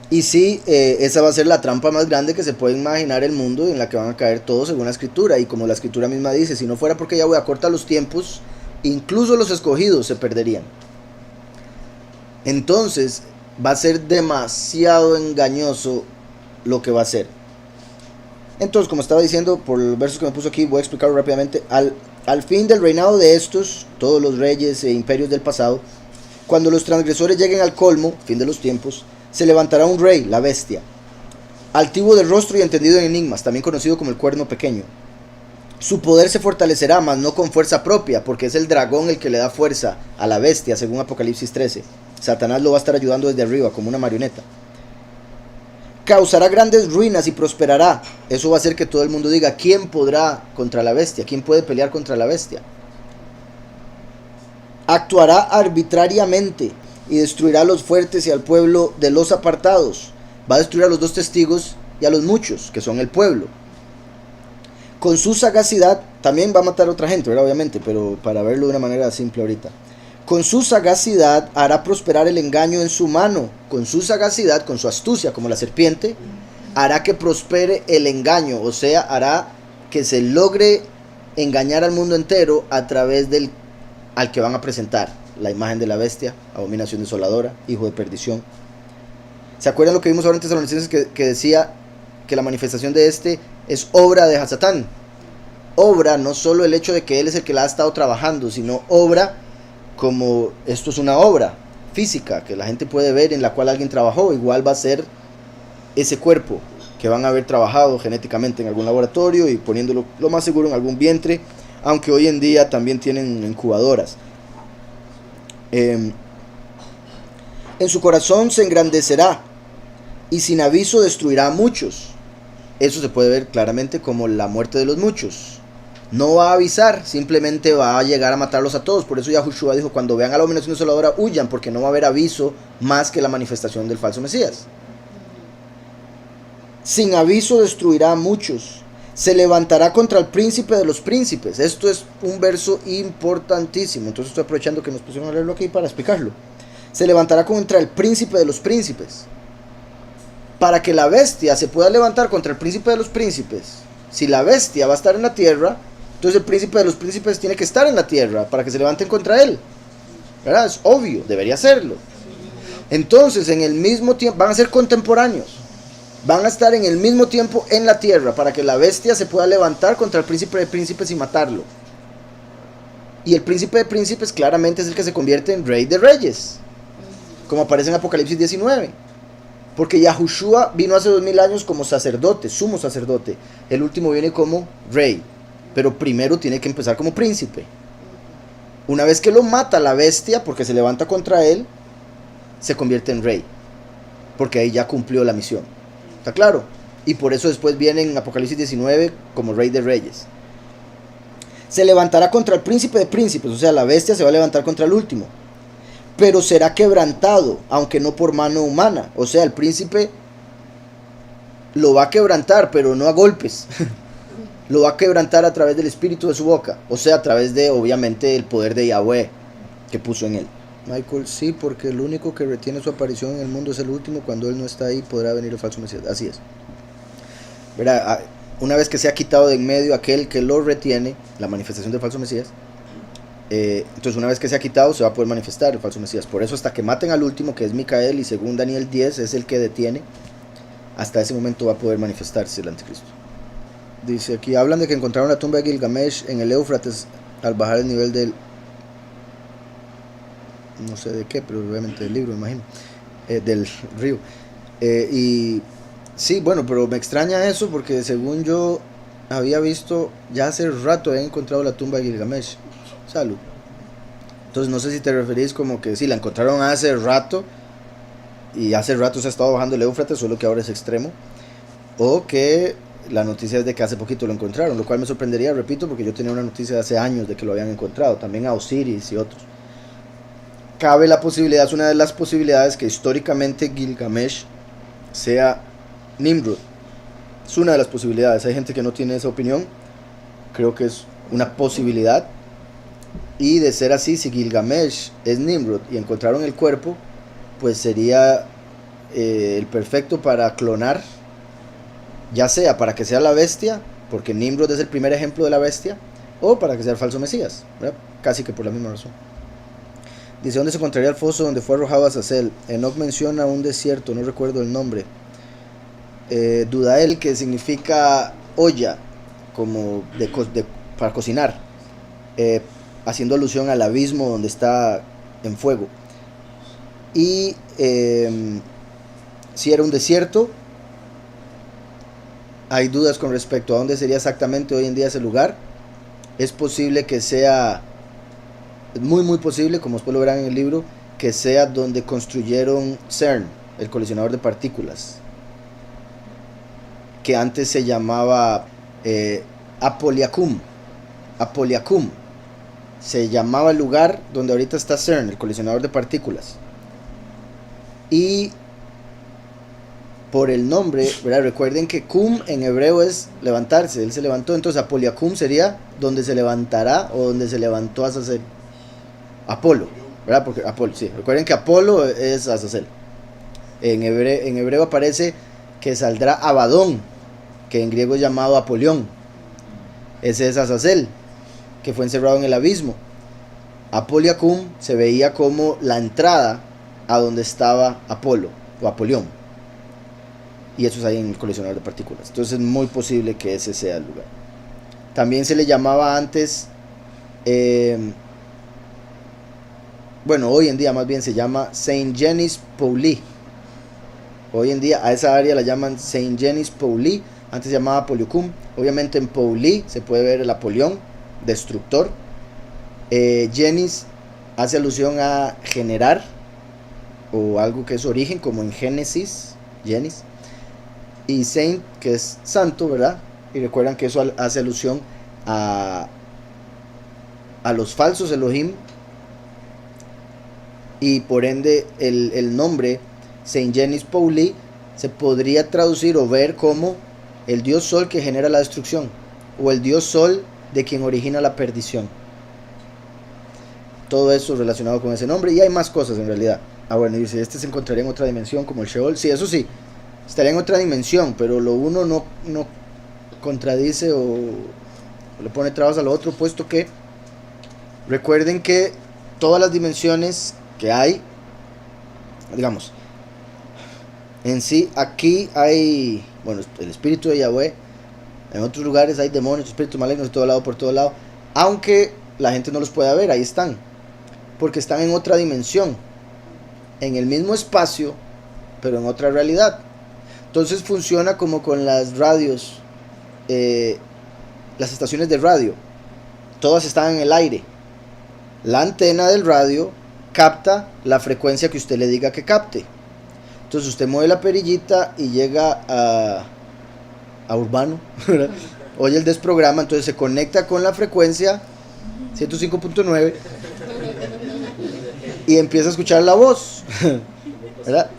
Y sí, esa va a ser la trampa más grande que se puede imaginar el mundo, en la que van a caer todos según la escritura. Y como la escritura misma dice, si no fuera porque Yahweh acorta los tiempos, incluso los escogidos se perderían. Entonces va a ser demasiado engañoso lo que va a ser. Entonces, como estaba diciendo, por los versos que me puso aquí, voy a explicarlo rápidamente. Al fin del reinado de estos, todos los reyes e imperios del pasado, cuando los transgresores lleguen al colmo, fin de los tiempos, se levantará un rey, la bestia, altivo de rostro y entendido en enigmas, también conocido como el cuerno pequeño. Su poder se fortalecerá, mas no con fuerza propia, porque es el dragón el que le da fuerza a la bestia, según Apocalipsis 13. Satanás lo va a estar ayudando desde arriba, como una marioneta. causará grandes ruinas y prosperará. Eso va a hacer que todo el mundo diga, ¿quién podrá contra la bestia? ¿Quién puede pelear contra la bestia? Actuará arbitrariamente y destruirá a los fuertes y al pueblo de los apartados. Va a destruir a los 2 testigos y a los muchos, que son el pueblo. Con su sagacidad, también va a matar a otra gente, ¿verdad? Obviamente, pero para verlo de una manera simple ahorita. Con su sagacidad hará prosperar el engaño en su mano. Con su sagacidad, con su astucia, como la serpiente, hará que prospere el engaño. O sea, hará que se logre engañar al mundo entero a través del al que van a presentar. La imagen de la bestia, abominación desoladora, hijo de perdición. ¿Se acuerdan lo que vimos ahora en Tesalonicenses que decía que la manifestación de este es obra de Hasatán? Obra, no solo el hecho de que él es el que la ha estado trabajando, sino obra como esto es una obra física que la gente puede ver en la cual alguien trabajó. Igual va a ser ese cuerpo que van a haber trabajado genéticamente en algún laboratorio y poniéndolo lo más seguro en algún vientre, aunque hoy en día también tienen incubadoras. En su corazón se engrandecerá y sin aviso destruirá a muchos. Eso se puede ver claramente como la muerte de los muchos. No va a avisar, simplemente va a llegar a matarlos a todos. Por eso Yahushua dijo, cuando vean a la abominación desoladora, huyan, porque no va a haber aviso más que la manifestación del falso Mesías. Sin aviso destruirá a muchos. Se levantará contra el príncipe de los príncipes. Esto es un verso importantísimo. Entonces estoy aprovechando que nos pusieron a leerlo aquí para explicarlo. Se levantará contra el príncipe de los príncipes. Para que la bestia se pueda levantar contra el príncipe de los príncipes, si la bestia va a estar en la tierra, entonces el príncipe de los príncipes tiene que estar en la tierra para que se levanten contra él, ¿verdad? Es obvio, debería serlo. Entonces en el mismo tiempo van a ser contemporáneos, van a estar en el mismo tiempo en la tierra para que la bestia se pueda levantar contra el príncipe de príncipes y matarlo. Y el príncipe de príncipes claramente es el que se convierte en rey de reyes, como aparece en Apocalipsis 19. Porque Yahushua vino hace 2000 años como sacerdote, sumo sacerdote. El último viene como rey, pero primero tiene que empezar como príncipe. Una vez que lo mata la bestia, porque se levanta contra él, se convierte en rey, porque ahí ya cumplió la misión. ¿Está claro? Y por eso después viene en Apocalipsis 19 como rey de reyes. Se levantará contra el príncipe de príncipes, o sea, la bestia se va a levantar contra el último. Pero será quebrantado, aunque no por mano humana. O sea, el príncipe lo va a quebrantar, pero no a golpes. Lo va a quebrantar a través del espíritu de su boca. O sea, a través de, obviamente, el poder de Yahweh que puso en él. Michael, sí, porque el único que retiene su aparición en el mundo es el último. Cuando él no está ahí, podrá venir el falso Mesías. Así es. Verá, una vez que se ha quitado de en medio aquel que lo retiene, la manifestación del falso Mesías, entonces una vez que se ha quitado se va a poder manifestar el falso Mesías. Por eso hasta que maten al último, que es Micael, y según Daniel 10 es el que detiene, hasta ese momento va a poder manifestarse el anticristo. Dice aquí, hablan de que encontraron la tumba de Gilgamesh en el Éufrates al bajar el nivel del, no sé de qué, pero obviamente del libro, me imagino, del río. Y sí, bueno, pero me extraña eso porque según yo había visto, ya hace rato había encontrado la tumba de Gilgamesh. Salud. Entonces no sé si te referís como que sí, la encontraron hace rato y hace rato se ha estado bajando el Éufrates, solo que ahora es extremo, o que la noticia es de que hace poquito lo encontraron, lo cual me sorprendería, repito, porque yo tenía una noticia de hace años de que lo habían encontrado, también a Osiris y otros. Cabe la posibilidad, es una de las posibilidades, que históricamente Gilgamesh sea Nimrod. Es una de las posibilidades, hay gente que no tiene esa opinión, creo que es una posibilidad. Y de ser así, si Gilgamesh es Nimrod y encontraron el cuerpo, pues sería el perfecto para clonar, ya sea para que sea la bestia, porque Nimrod es el primer ejemplo de la bestia, o para que sea el falso Mesías, ¿verdad? Casi que por la misma razón. Dice, ¿dónde se encontraría el foso donde fue arrojado Azazel? Enoch menciona un desierto, no recuerdo el nombre. Dudael, que significa olla, como para cocinar, haciendo alusión al abismo donde está en fuego. Y si era un desierto, hay dudas con respecto a dónde sería exactamente hoy en día ese lugar. Es posible que sea, es muy posible, como después lo verán en el libro, que sea donde construyeron CERN, el colisionador de partículas. que antes se llamaba Apoliacum. Apoliacum se llamaba el lugar donde ahorita está CERN, el colisionador de partículas. Y por el nombre, ¿verdad? Recuerden que Cum en hebreo es levantarse, él se levantó, entonces Apoliacum sería donde se levantará o donde se levantó Azazel. Apolo, ¿verdad? Porque Apolo, sí, recuerden que Apolo es Azazel. En hebreo aparece que saldrá Abadón, que en griego es llamado Apolión. Ese es Azazel, que fue encerrado en el abismo. Apoliacum se veía como la entrada a donde estaba Apolo o Apolión. Y eso es ahí en el colisionador de partículas. Entonces es muy posible que ese sea el lugar. También se le llamaba antes, bueno, hoy en día más bien se llama Saint-Genis-Pauli. Hoy en día a esa área la llaman Saint-Genis-Pauli. Antes se llamaba Apoliacum. Obviamente en Pauli se puede ver el Apolión, destructor. Genis hace alusión a generar, o algo que es origen, como en Génesis, Genis. Y Saint, que es santo, ¿verdad? Y recuerdan que eso hace alusión a los falsos Elohim. Y por ende el nombre Saint-Genis-Pauli se podría traducir o ver como el dios sol que genera la destrucción, o el dios sol de quien origina la perdición. Todo eso relacionado con ese nombre, y hay más cosas en realidad. Bueno, dice, este se encontraría en otra dimensión como el Sheol. Sí, eso sí, estaría en otra dimensión, pero lo uno no contradice o le pone trabas a lo otro, puesto que recuerden que todas las dimensiones que hay, digamos, en sí, aquí hay, bueno, el espíritu de Yahweh. En otros lugares hay demonios, espíritus malignos de todo lado, por todo lado, aunque la gente no los pueda ver, ahí están, porque están en otra dimensión, en el mismo espacio, pero en otra realidad. Entonces funciona como con las radios, las estaciones de radio, todas están en el aire. La antena del radio capta la frecuencia que usted le diga que capte. Entonces usted mueve la perillita y llega a Urbano, ¿verdad? Oye el desprograma, entonces se conecta con la frecuencia 105.9 y empieza a escuchar la voz, ¿verdad?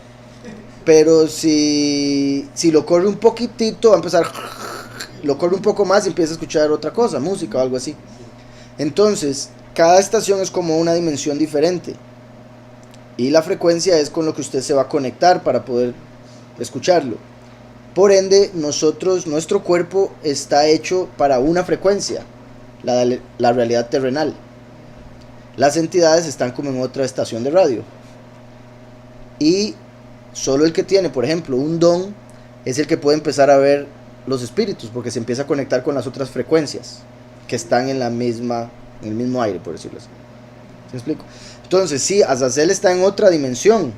Pero si lo corre un poquitito, va a empezar, lo corre un poco más y empieza a escuchar otra cosa, música o algo así. Entonces, cada estación es como una dimensión diferente. Y la frecuencia es con lo que usted se va a conectar para poder escucharlo. Por ende, nuestro cuerpo está hecho para una frecuencia, la realidad terrenal. Las entidades están como en otra estación de radio. Y solo el que tiene, por ejemplo, un don, es el que puede empezar a ver los espíritus, porque se empieza a conectar con las otras frecuencias que están en el mismo aire, por decirlo así. ¿Me explico? Entonces, sí, Azazel está en otra dimensión,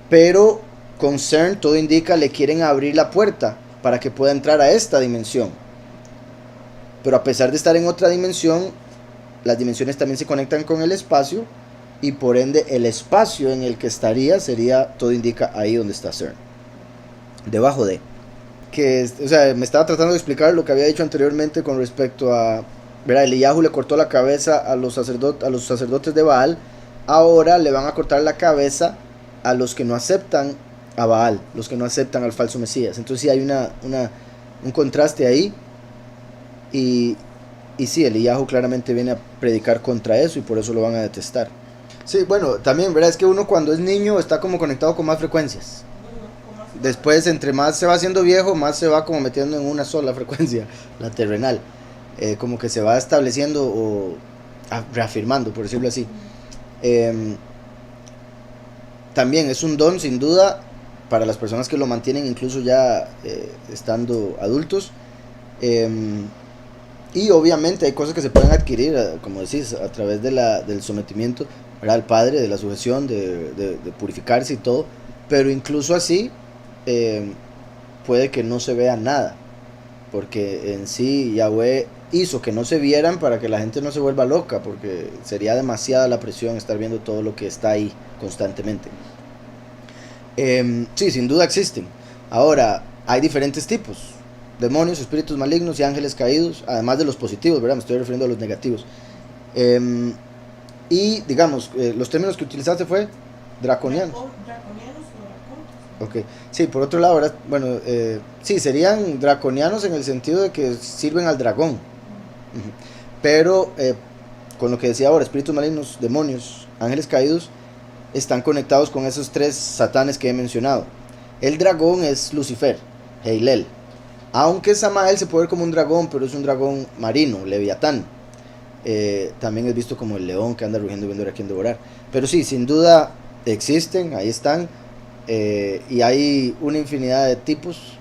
pero con CERN todo indica le quieren abrir la puerta para que pueda entrar a esta dimensión. Pero a pesar de estar en otra dimensión, las dimensiones también se conectan con el espacio, y por ende el espacio en el que sería, todo indica, ahí donde está CERN, debajo de. O sea, me estaba tratando de explicar lo que había dicho anteriormente con respecto a, verá, Eliyahu le cortó la cabeza a los sacerdotes de Baal. Ahora le van a cortar la cabeza a los que no aceptan a Baal, los que no aceptan al falso Mesías. Entonces sí hay un contraste ahí. Y sí, Eliyahu claramente viene a predicar contra eso, y por eso lo van a detestar. Sí, bueno, también, ¿verdad? Es que uno cuando es niño está como conectado con más frecuencias. Después, entre más se va haciendo viejo, más se va como metiendo en una sola frecuencia, la terrenal. Como que se va estableciendo o reafirmando, por decirlo así. También es un don, sin duda, para las personas que lo mantienen incluso ya estando adultos. Y obviamente hay cosas que se pueden adquirir, como decís, a través del sometimiento, ¿verdad?, al Padre, de la sujeción, de purificarse y todo. Pero incluso así puede que no se vea nada, porque en sí Yahweh hizo que no se vieran para que la gente no se vuelva loca, porque sería demasiada la presión estar viendo todo lo que está ahí constantemente. Sí, sin duda existen. Ahora, hay diferentes tipos: demonios, espíritus malignos y ángeles caídos, además de los positivos, ¿verdad? Me estoy refiriendo a los negativos. Y digamos, los términos que utilizaste fue draconianos. Draconianos o dracones. Ok, sí, por otro lado, ¿verdad? Bueno, sí, serían draconianos en el sentido de que sirven al dragón. Ujú. Pero con lo que decía ahora, espíritus malignos, demonios, ángeles caídos, están conectados con esos tres satanes que he mencionado. El dragón es Lucifer, Heilel. Aunque Samael se puede ver como un dragón, pero es un dragón marino, Leviatán. También es visto como el león que anda rugiendo viendo a quien devorar. Pero sí, sin duda existen, ahí están. Y hay una infinidad de tipos,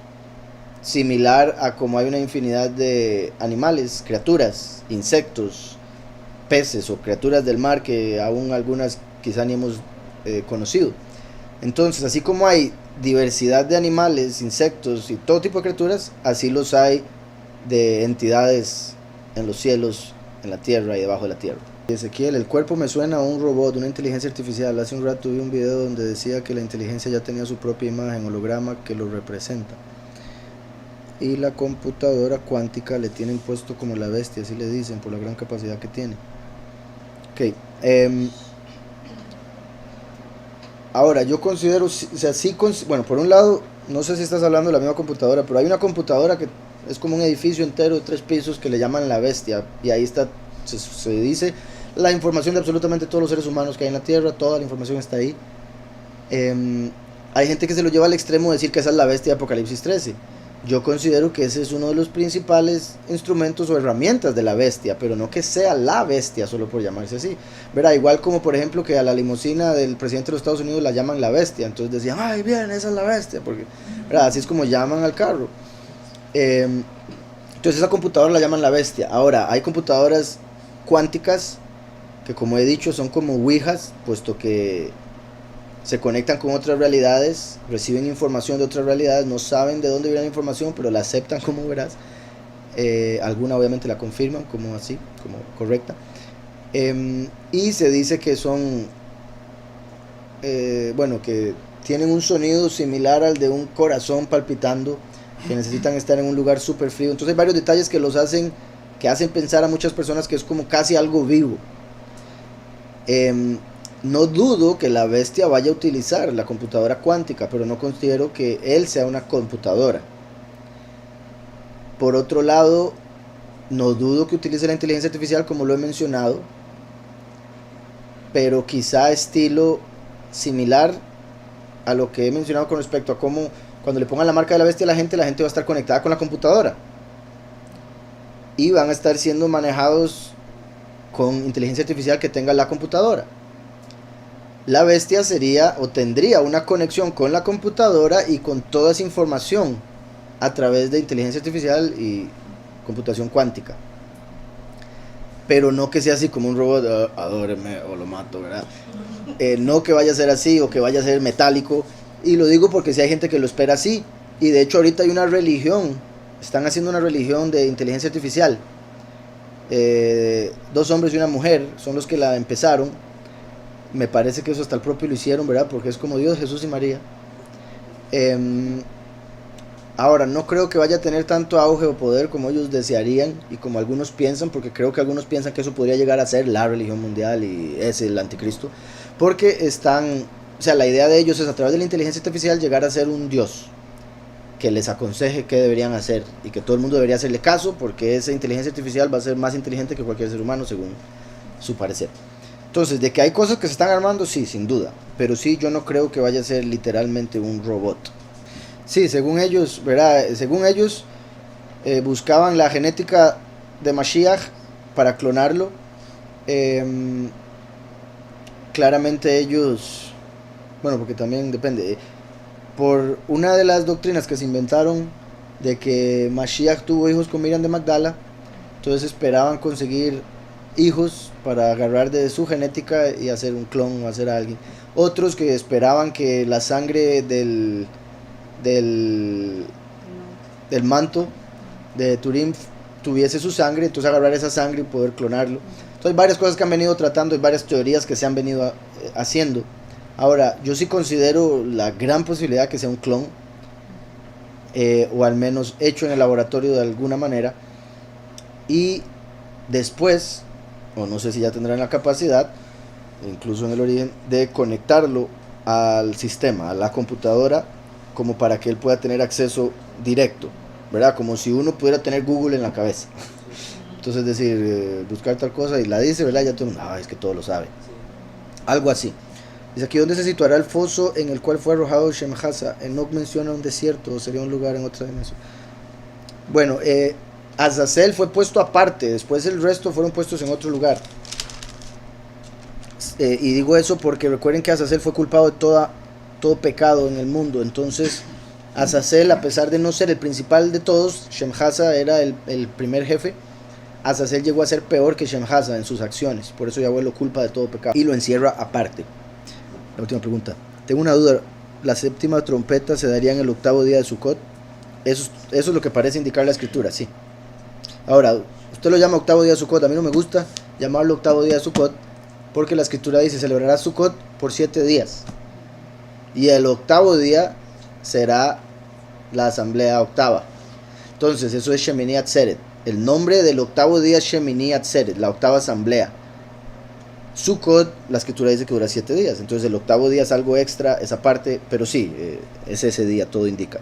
similar a como hay una infinidad de animales, criaturas, insectos, peces o criaturas del mar que aún algunas quizá ni hemos conocido. Entonces, así como hay diversidad de animales, insectos y todo tipo de criaturas, así los hay de entidades en los cielos, en la tierra y debajo de la tierra. Ezequiel, el cuerpo me suena a un robot, una inteligencia artificial. Hace un rato vi un video donde decía que la inteligencia ya tenía su propia imagen, holograma que lo representa. Y la computadora cuántica le tienen puesto como la bestia, así le dicen, por la gran capacidad que tiene. Ok. Ahora, yo considero, o sea, sí, bueno, por un lado, no sé si estás hablando de la misma computadora, pero hay una computadora que es como un edificio entero de 3 pisos que le llaman la bestia, y ahí está, se dice la información de absolutamente todos los seres humanos que hay en la Tierra, toda la información está ahí. Hay gente que se lo lleva al extremo de decir que esa es la bestia de Apocalipsis 13. Yo considero que ese es uno de los principales instrumentos o herramientas de la bestia, pero no que sea la bestia solo por llamarse así. Verá, igual como por ejemplo que a la limusina del presidente de los Estados Unidos la llaman la bestia, entonces decían, ay bien, esa es la bestia, porque ¿verdad? Así es como llaman al carro. Entonces esa computadora la llaman la bestia. Ahora, hay computadoras cuánticas que, como he dicho, son como ouijas, puesto que se conectan con otras realidades, reciben información de otras realidades, no saben de dónde viene la información, pero la aceptan como verás. Alguna obviamente la confirman como así, como correcta. Y se dice que son, bueno, que tienen un sonido similar al de un corazón palpitando, que necesitan estar en un lugar súper frío. Entonces hay varios detalles que los hacen, que hacen pensar a muchas personas que es como casi algo vivo. No dudo que la bestia vaya a utilizar la computadora cuántica, pero no considero que él sea una computadora. Por otro lado, no dudo que utilice la inteligencia artificial, como lo he mencionado, pero quizá estilo similar a lo que he mencionado con respecto a cómo cuando le pongan la marca de la bestia a la gente va a estar conectada con la computadora y van a estar siendo manejados con inteligencia artificial que tenga la computadora. La bestia sería o tendría una conexión con la computadora y con toda esa información a través de inteligencia artificial y computación cuántica. Pero no que sea así como un robot, adóreme o lo mato, ¿verdad? No que vaya a ser así o que vaya a ser metálico. Y lo digo porque si hay gente que lo espera así. Y de hecho ahorita hay una religión, están haciendo una religión de inteligencia artificial. 2 hombres y una mujer son los que la empezaron. Me parece que eso hasta el propio lo hicieron, ¿verdad? Porque es como Dios, Jesús y María. Ahora, no creo que vaya a tener tanto auge o poder como ellos desearían y como algunos piensan, porque creo que algunos piensan que eso podría llegar a ser la religión mundial y es el anticristo. Porque están, o sea, la idea de ellos es a través de la inteligencia artificial llegar a ser un Dios que les aconseje qué deberían hacer y que todo el mundo debería hacerle caso, porque esa inteligencia artificial va a ser más inteligente que cualquier ser humano según su parecer. Entonces, de que hay cosas que se están armando, sí, sin duda. Pero sí, yo no creo que vaya a ser literalmente un robot. Sí, según ellos, ¿verdad? Según ellos, buscaban la genética de Mashiach para clonarlo. Claramente ellos, bueno, porque también depende. Por una de las doctrinas que se inventaron de que Mashiach tuvo hijos con Miriam de Magdala, entonces esperaban conseguir hijos para agarrar de su genética y hacer un clon o hacer a alguien. Otros que esperaban que la sangre del manto de Turín tuviese su sangre, entonces agarrar esa sangre y poder clonarlo. Entonces hay varias cosas que han venido tratando, hay varias teorías que se han venido haciendo. Ahora, yo sí considero la gran posibilidad que sea un clon. o al menos hecho en el laboratorio de alguna manera, y después, o no sé si ya tendrán la capacidad, incluso en el origen, de conectarlo al sistema, a la computadora, como para que él pueda tener acceso directo, ¿verdad? Como si uno pudiera tener Google en la cabeza. Entonces, es decir, buscar tal cosa y la dice, ¿verdad? Ya todo el mundo, es que todo lo sabe. Algo así. Dice aquí, ¿dónde se situará el foso en el cual fue arrojado Shemhasa? Enoch menciona un desierto, o sería un lugar en otra dimensión. Bueno, Azazel fue puesto aparte, después el resto fueron puestos en otro lugar. Y digo eso porque recuerden que Azazel fue culpado de todo pecado en el mundo. Entonces, Azazel, a pesar de no ser el principal de todos, Shemhasa era el primer jefe. Azazel llegó a ser peor que Shemhasa en sus acciones. Por eso Yahweh lo culpa de todo pecado y lo encierra aparte. La última pregunta. Tengo una duda. ¿La séptima trompeta se daría en el octavo día de Sukkot? Eso es lo que parece indicar la escritura, sí. Ahora, usted lo llama octavo día de Sukkot. A mí no me gusta llamarlo octavo día de Sukkot, porque la escritura dice, celebrará Sukkot por 7 días. Y el octavo día será la asamblea octava. Entonces, eso es Shemini Atzeret. El nombre del octavo día es Shemini Atzeret, la octava asamblea. Sukkot, la escritura dice que dura 7 días. Entonces, el octavo día es algo extra, esa parte, pero sí, es ese día, todo indica.